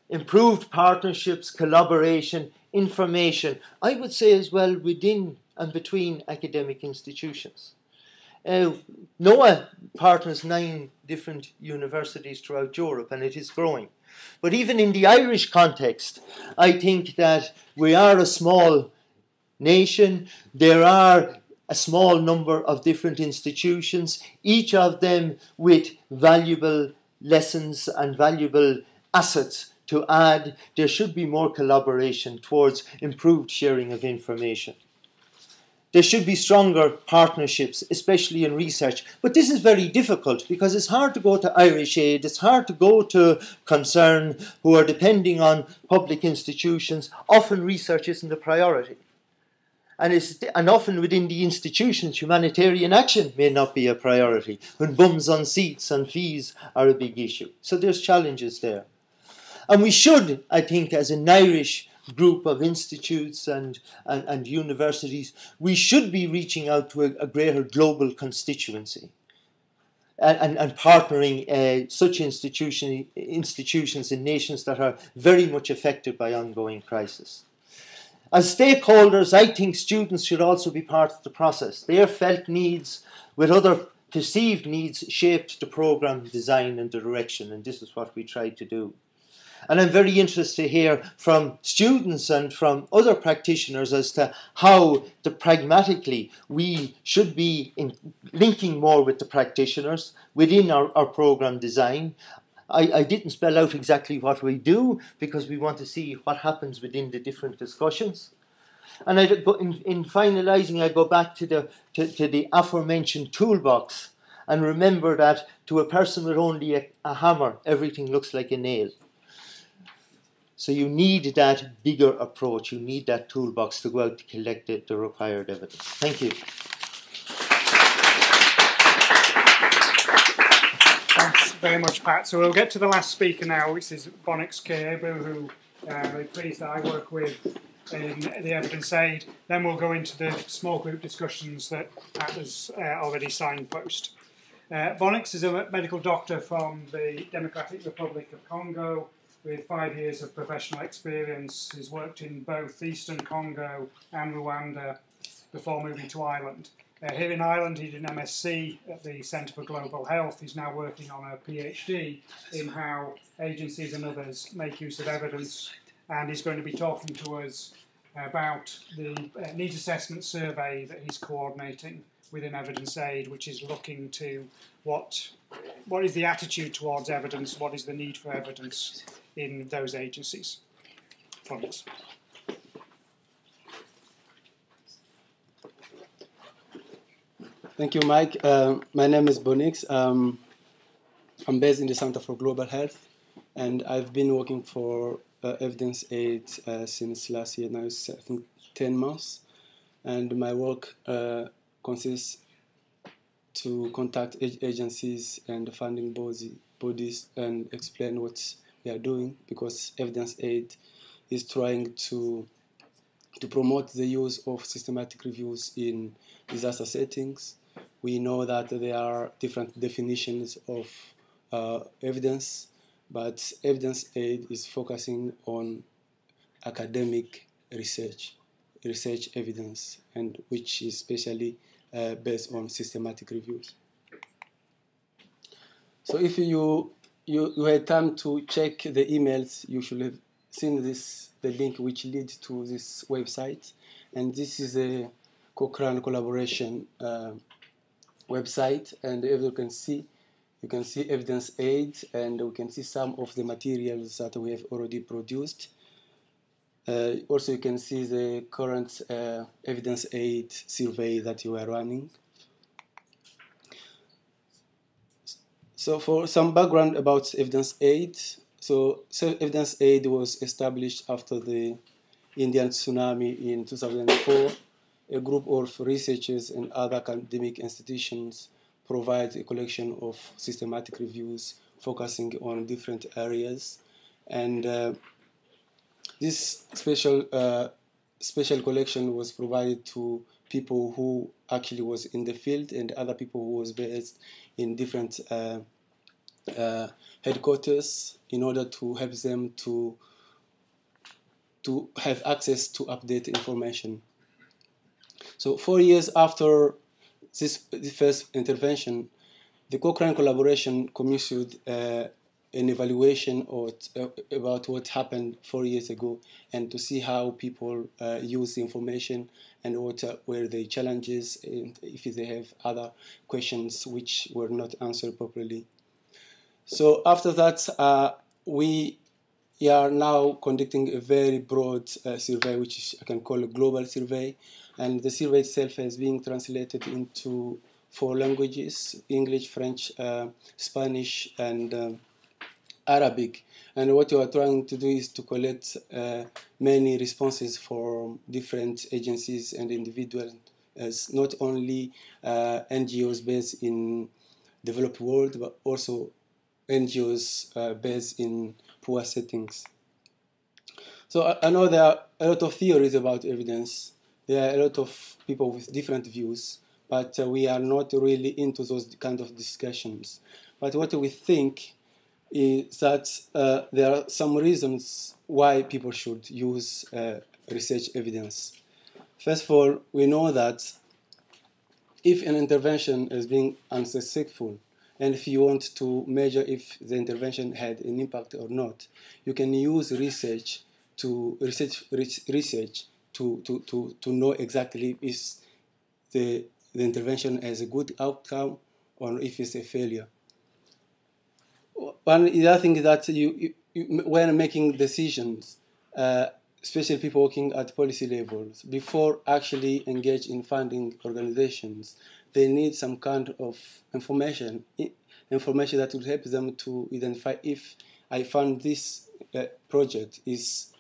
Improved partnerships, collaboration, information, I would say as well within and between academic institutions. NOHA partners 9 different universities throughout Europe, and it is growing. But even in the Irish context, I think that we are a small nation. There are a small number of different institutions, each of them with valuable lessons and valuable assets to add. There should be more collaboration towards improved sharing of information. there should be stronger partnerships, especially in research. But this is very difficult because it's hard to go to Irish Aid, it's hard to go to Concern, who are depending on public institutions. Often research isn't a priority. And often within the institutions, humanitarian action may not be a priority, when bums on seats and fees are a big issue. So there's challenges there. And we should, I think, as an Irish group of institutes and universities, we should be reaching out to a greater global constituency and partnering such institutions in nations that are very much affected by ongoing crisis. As stakeholders, I think students should also be part of the process. Their felt needs with other perceived needs shaped the programme design and the direction, and this is what we try to do. And I'm very interested to hear from students and from other practitioners as to how pragmatically we should be linking more with the practitioners within our programme design. I didn't spell out exactly what we do because we want to see what happens within the different discussions. And in finalising, I go back to the aforementioned toolbox and remember that to a person with only a hammer, everything looks like a nail. So you need that bigger approach. You need that toolbox to go out to collect the required evidence. Thank you. Thanks very much, Pat. So we'll get to the last speaker now, which is Bonnix Kayabu, who we're pleased that I work with in the evidence aid. Then we'll go into the small group discussions that Pat has already signposted. Bonnix is a medical doctor from the Democratic Republic of Congo, with 5 years of professional experience. He's worked in both Eastern Congo and Rwanda before moving to Ireland. Here in Ireland, he did an MSc at the Centre for Global Health. He's now working on a PhD in how agencies and others make use of evidence. And he's going to be talking to us about the needs assessment survey that he's coordinating within Evidence Aid, which is looking to what is the attitude towards evidence, what is the need for evidence in those agencies. Bonnix. Thank you, Mike. My name is Bonnix. I'm based in the Center for Global Health, and I've been working for Evidence Aid since last year. Now it's, I think, 10 months. And my work consists to contact agencies and funding bodies and explain what they are doing, because Evidence Aid is trying to promote the use of systematic reviews in disaster settings. We know that there are different definitions of evidence, but Evidence Aid is focusing on academic research evidence, and which is especially based on systematic reviews. So if you had time to check the emails, you should have seen the link which leads to this website, and this is a Cochrane collaboration website, and as you can see Evidence Aid, and we can see some of the materials that we have already produced. Also, you can see the current Evidence Aid survey that you are running. So for some background about Evidence Aid, so Evidence Aid was established after the Indian tsunami in 2004. A group of researchers and other academic institutions provide a collection of systematic reviews focusing on different areas, and this special collection was provided to people who actually was in the field and other people who was based in different headquarters, in order to help them to have access to update information. So 4 years after the first intervention, the Cochrane collaboration commissioned an evaluation about what happened 4 years ago, and to see how people use the information and what were the challenges, and if they have other questions which were not answered properly. So after that, we we are now conducting a very broad survey, which I can call a global survey. And the survey itself has been translated into 4 languages: English, French, Spanish, and Arabic. And what we are trying to do is to collect many responses from different agencies and individuals, not only NGOs based in developed world, but also NGOs based in poor settings. So I know there are a lot of theories about evidence. There are a lot of people with different views, but we are not really into those kind of discussions. But what we think is that there are some reasons why people should use research evidence. First of all, we know that if an intervention is being unsuccessful, and if you want to measure if the intervention had an impact or not, you can use research to know exactly if the intervention has a good outcome or if it's a failure. One other thing is that when making decisions, especially people working at policy levels, before actually engage in funding organizations, they need some kind of information that will help them to identify if I fund this project is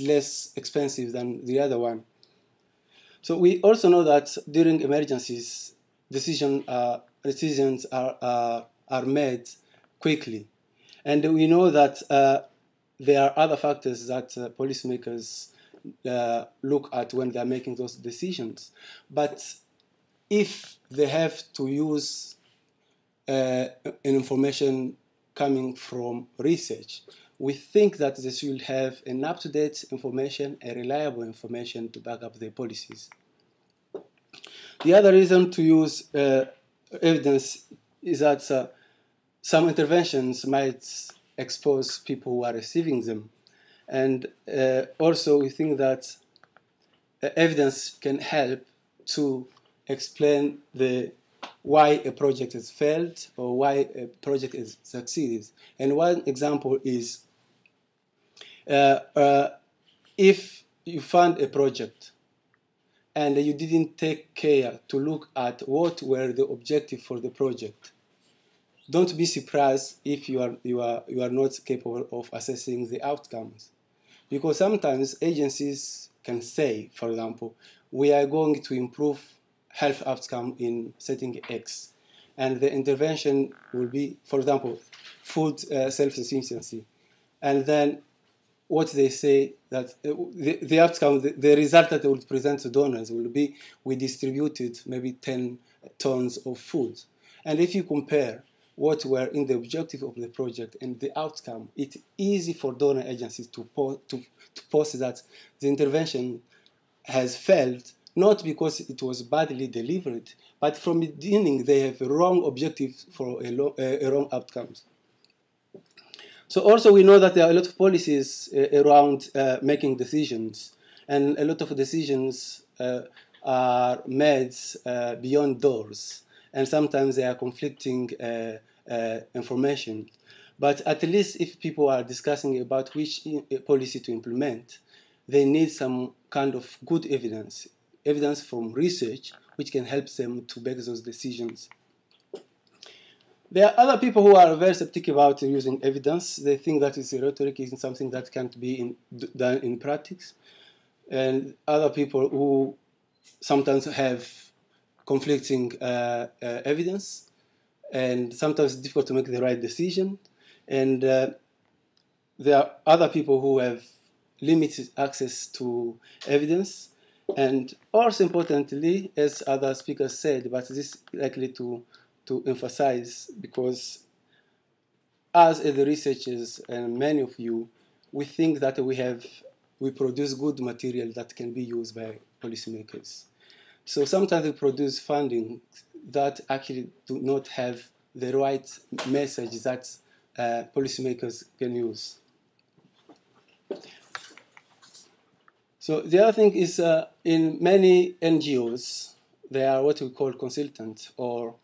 less expensive than the other one. So we also know that during emergencies, decisions are made quickly, and we know that there are other factors that policymakers look at when they are making those decisions. But if they have to use information coming from research, we think that they should have an up-to-date information, a reliable information to back up their policies. The other reason to use evidence is that some interventions might expose people who are receiving them. And also we think that evidence can help to explain why a project has failed or why a project has succeeded. And one example is if you fund a project and you didn't take care to look at what were the objectives for the project, don't be surprised if you are not capable of assessing the outcomes. Because sometimes agencies can say, for example, we are going to improve health outcome in setting X. And the intervention will be, for example, food self-sufficiency. And then what they say that the outcome, the result that they will present to donors will be, we distributed maybe 10 tons of food. And if you compare what were in the objective of the project and the outcome, it's easy for donor agencies to post that the intervention has failed, not because it was badly delivered, but from the beginning they have a wrong objective for a wrong outcomes. So also we know that there are a lot of policies around making decisions, and a lot of decisions are made beyond doors, and sometimes they are conflicting information. But at least if people are discussing about which policy to implement, they need some kind of good evidence from research, which can help them to make those decisions. There are other people who are very skeptical about using evidence. They think that it's rhetoric, isn't something that can't be done in practice. And other people who sometimes have conflicting evidence, and sometimes it's difficult to make the right decision. And there are other people who have limited access to evidence. And also importantly, as other speakers said, but this is likely to emphasize, because as the researchers and many of you, we think that we produce good material that can be used by policymakers. So sometimes we produce funding that actually do not have the right message that policymakers can use. So the other thing is in many NGOs, there are what we call consultants or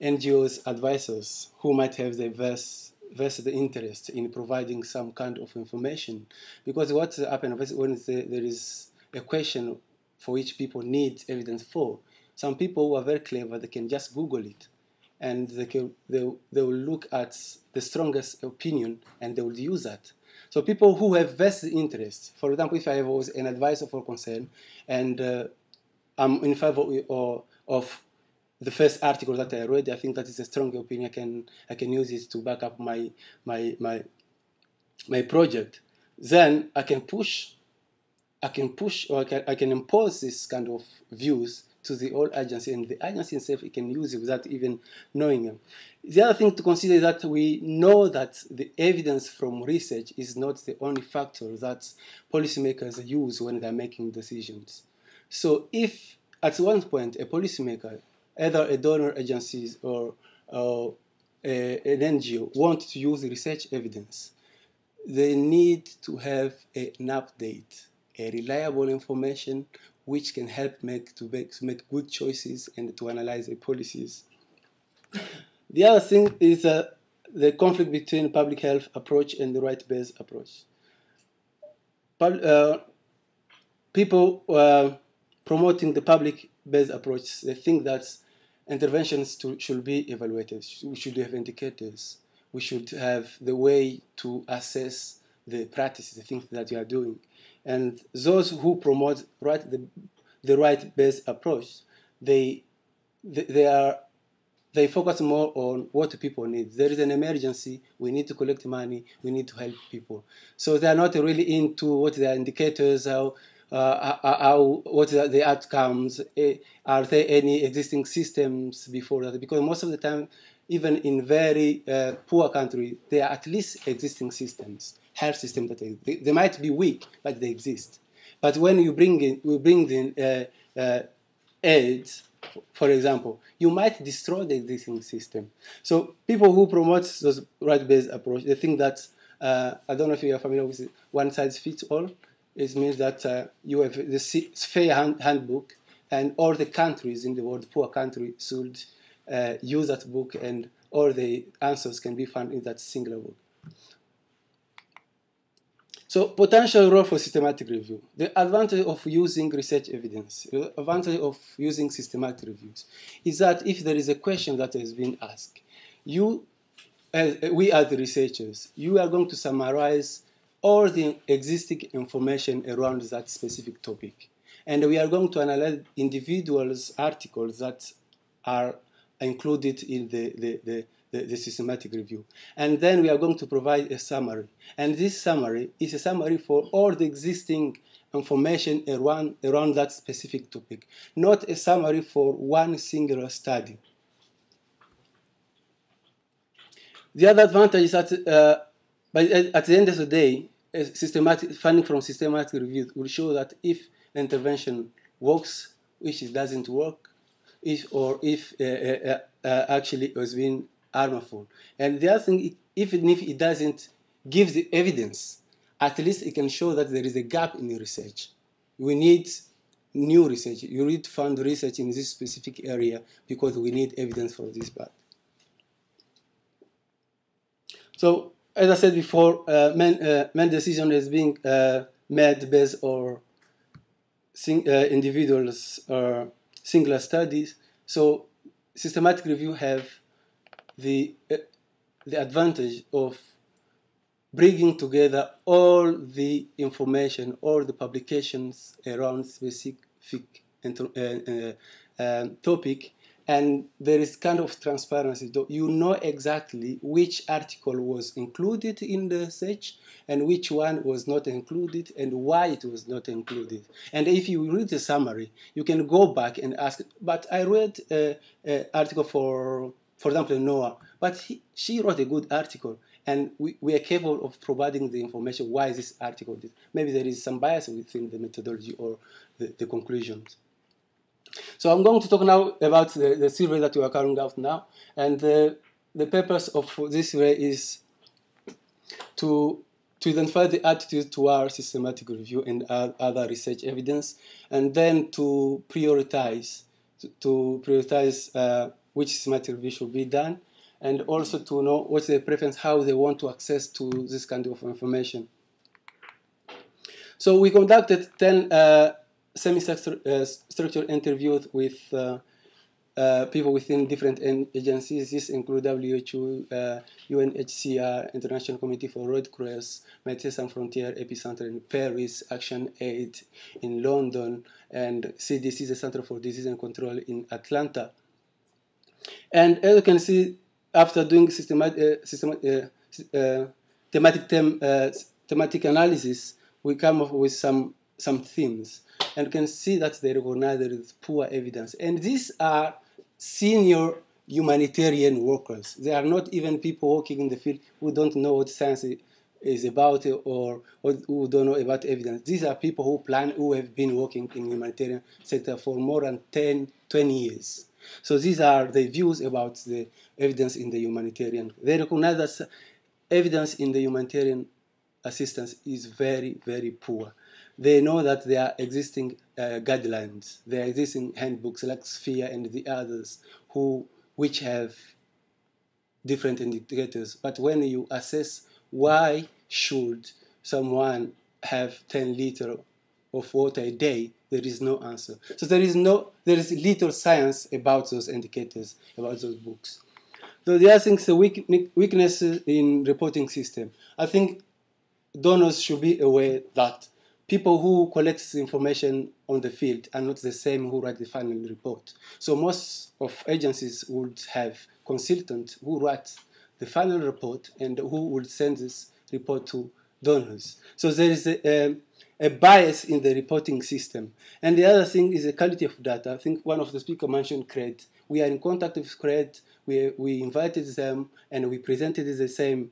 NGOs advisors who might have diverse vested interest in providing some kind of information, because what happens when there is a question for which people need evidence for, some people who are very clever, they can just Google it, and they will look at the strongest opinion and they will use that. So people who have vested interest, for example, if I was an advisor for concern and I'm in favor of the first article that I read, I think that is a strong opinion. I can use it to back up my project. Then I can push, or I can impose this kind of views to the whole agency, and the agency itself can use it without even knowing them. The other thing to consider is that we know that the evidence from research is not the only factor that policymakers use when they're making decisions. So if at one point a policymaker, either a donor agency or an NGO, want to use research evidence, they need to have an update, a reliable information which can help to make good choices and to analyze the policies. The other thing is the conflict between public health approach and the right-based approach. People promoting the public-based approach, they think that interventions should be evaluated. We should have indicators. We should have the way to assess the practices, the things that you are doing. And those who promote the right-based approach, they focus more on what people need. There is an emergency, we need to collect money, we need to help people. So they are not really into what the indicators are, what are the outcomes, are there any existing systems before that? Because most of the time, even in very poor countries, there are at least existing systems, health systems that they might be weak, but they exist. But when you bring in AIDS, for example, you might destroy the existing system. So people who promote those right-based approach, they think that, I don't know if you are familiar with one size fits all. It means that you have the fair handbook, and all the countries in the world, poor countries, should use that book, and all the answers can be found in that singular book. So potential role for systematic review. The advantage of using research evidence, the advantage of using systematic reviews is that if there is a question that has been asked, we as the researchers, you are going to summarize all the existing information around that specific topic. And we are going to analyze individuals' articles that are included in the systematic review. And then we are going to provide a summary. And this summary is a summary for all the existing information around that specific topic, not a summary for one singular study. The other advantage is that at the end of the day, funding from systematic review will show that if intervention works, which it doesn't work, if actually it has been harmful. And the other thing, even if it doesn't give the evidence, at least it can show that there is a gap in the research. We need new research. You need to fund research in this specific area because we need evidence for this part. So, as I said before, main decision is being made based on individuals or singular studies. So, systematic review have the advantage of bringing together all the information, all the publications around specific topic, and there is kind of transparency. You know exactly which article was included in the search and which one was not included and why it was not included. And if you read the summary, you can go back and ask, but I read an article for example, NOHA, but she wrote a good article, and we are capable of providing the information why this article did. Maybe there is some bias within the methodology or the conclusions. So I'm going to talk now about the survey that we are carrying out now, and the purpose of this survey is to identify the attitude toward systematic review and other research evidence, and then to prioritize which systematic review should be done, and also to know what's their preference, how they want to access to this kind of information. So we conducted 10 semi-structured interviews with people within different agencies. This include WHO, UNHCR, International Committee for Red Cross, Médecins Sans Frontières Epicenter in Paris, Action Aid in London, and CDC, the Center for Disease and Control in Atlanta. And as you can see, after doing thematic analysis, we come up with some themes. And you can see that they recognize there is poor evidence. And these are senior humanitarian workers. They are not even people working in the field who don't know what science is about or who don't know about evidence. These are people who have been working in the humanitarian sector for more than 10, 20 years. So these are the views about the evidence in the humanitarian. They recognize that evidence in the humanitarian assistance is very, very poor. They know that there are existing guidelines, there are existing handbooks like Sphere and the others which have different indicators. But when you assess why should someone have 10 liters of water a day, there is no answer. So there is little science about those indicators, about those books. So the other thing is the weaknesses in reporting system. I think donors should be aware that people who collect this information on the field are not the same who write the final report. So most of agencies would have consultants who write the final report and who would send this report to donors. So there is a bias in the reporting system. And the other thing is the quality of data. I think one of the speakers mentioned CRED. We are in contact with CRED. We invited them and we presented this same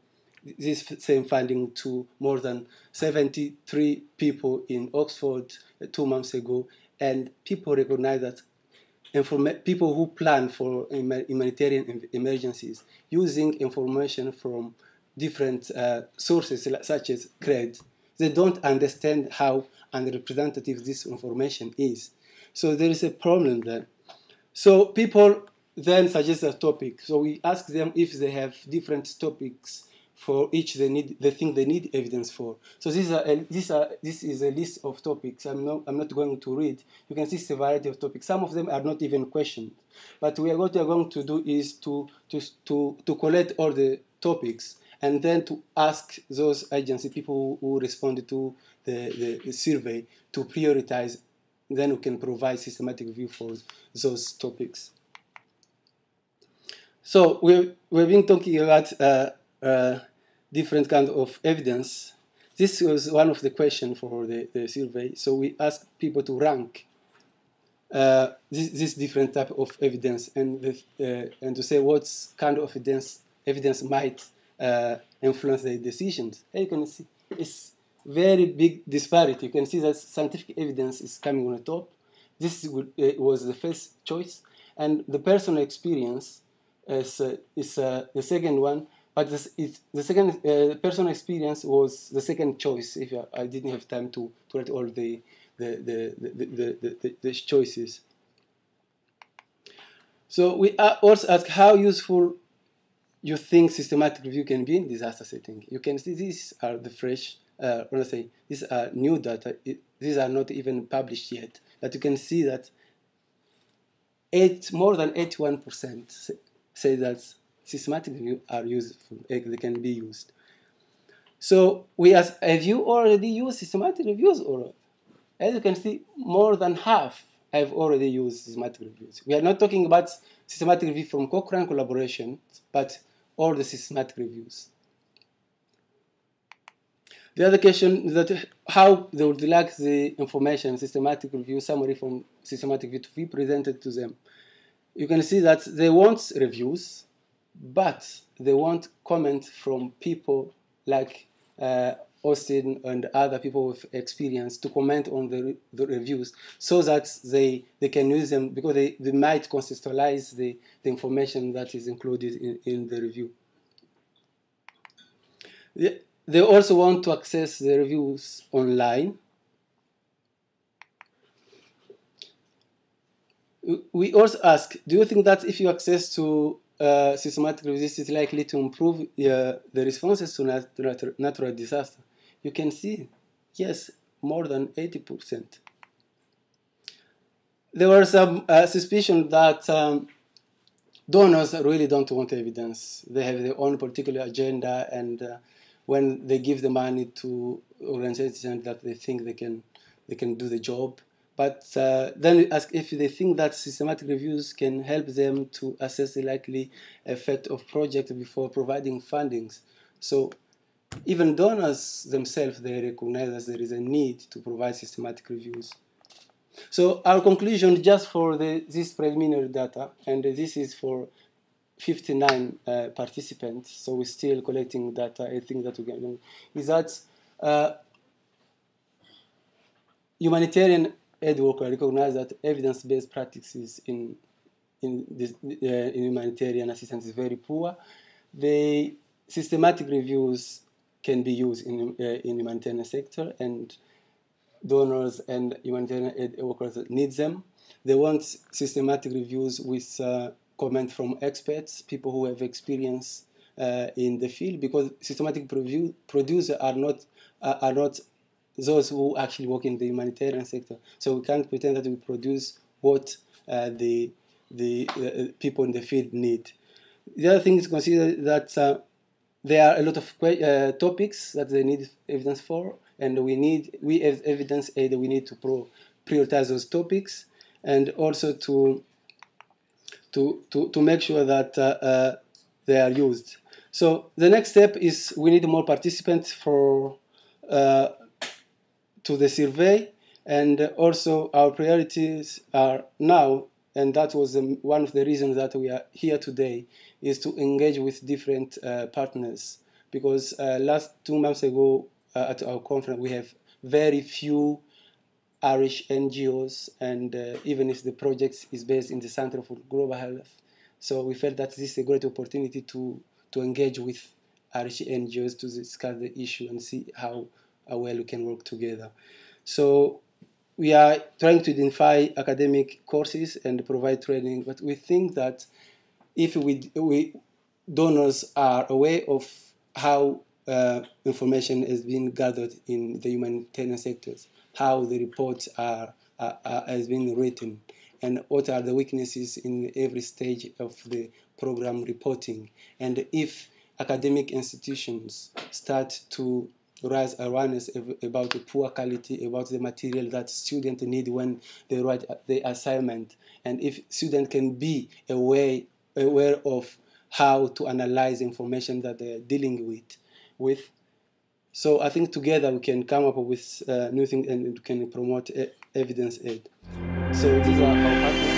finding to more than 73 people in Oxford 2 months ago. And people recognize that people who plan for humanitarian emergencies using information from different sources such as CRED, they don't understand how unrepresentative this information is. So there is a problem there. So people then suggest a topic. So we ask them if they have different topics for each they think they need evidence for. So this is a list of topics. I'm not going to read. You can see it's a variety of topics. Some of them are not even questioned. But what we are going to do is to collect all the topics and then to ask those agency people who responded to the survey to prioritize. Then we can provide systematic view for those topics. So we've been talking about different kind of evidence. This was one of the questions for the survey. So we asked people to rank this different type of evidence and to say what kind of evidence might influence their decisions. And you can see it's very big disparity. You can see that scientific evidence is coming on the top. This was the first choice, and the personal experience is the second one. But the second personal experience was the second choice. If I didn't have time to write all the choices. So we also ask how useful you think systematic review can be in disaster setting. You can see these are the fresh, these are new data. These are not even published yet. But you can see that more than 81% say that systematic review are useful, they can be used. So we ask, have you already used systematic reviews or not? As you can see, more than half have already used systematic reviews. We are not talking about systematic review from Cochrane collaboration, but all the systematic reviews. The other question is that how they would like the information, systematic review, summary from systematic review to be presented to them. You can see that they want reviews, but they want comments from people like Austin and other people with experience to comment on the reviews so that they can use them because they might contextualize the information that is included in the review. They also want to access the reviews online. We also ask, do you think that if you access to systematic reviews is likely to improve the responses to natural disaster. You can see, yes, more than 80%. There was some suspicion that donors really don't want evidence. They have their own particular agenda, and when they give the money to organizations that they think they can do the job. But then we ask if they think that systematic reviews can help them to assess the likely effect of projects before providing fundings. So even donors themselves, they recognize that there is a need to provide systematic reviews. So our conclusion, just for this preliminary data, and this is for 59 participants, so we're still collecting data. I think that we can, is that humanitarian aid workers recognize that evidence-based practices in humanitarian assistance is very poor. The systematic reviews can be used in humanitarian sector, and donors and humanitarian aid workers need them. They want systematic reviews with comment from experts, people who have experience in the field, because systematic producers are not those who actually work in the humanitarian sector. So we can't pretend that we produce what the people in the field need. The other thing is consider that there are a lot of topics that they need evidence for, and we as evidence aid, we need to prioritize those topics, and also to make sure that they are used. So the next step is we need more participants for to the survey, and also our priorities are now, and that was one of the reasons that we are here today, is to engage with different partners, because last 2 months ago at our conference we have very few Irish NGOs, and even if the project is based in the Center for Global Health, so we felt that this is a great opportunity to engage with Irish NGOs to discuss the issue and see how well we can work together. So we are trying to identify academic courses and provide training, but we think that if donors are aware of how information is being gathered in the humanitarian sectors, how the reports has been written, and what are the weaknesses in every stage of the program reporting. And if academic institutions start to raise awareness about the poor quality, about the material that students need when they write the assignment, and if students can be aware of how to analyze information that they're dealing with. So I think together we can come up with new things and we can promote evidence aid. So these are our partners.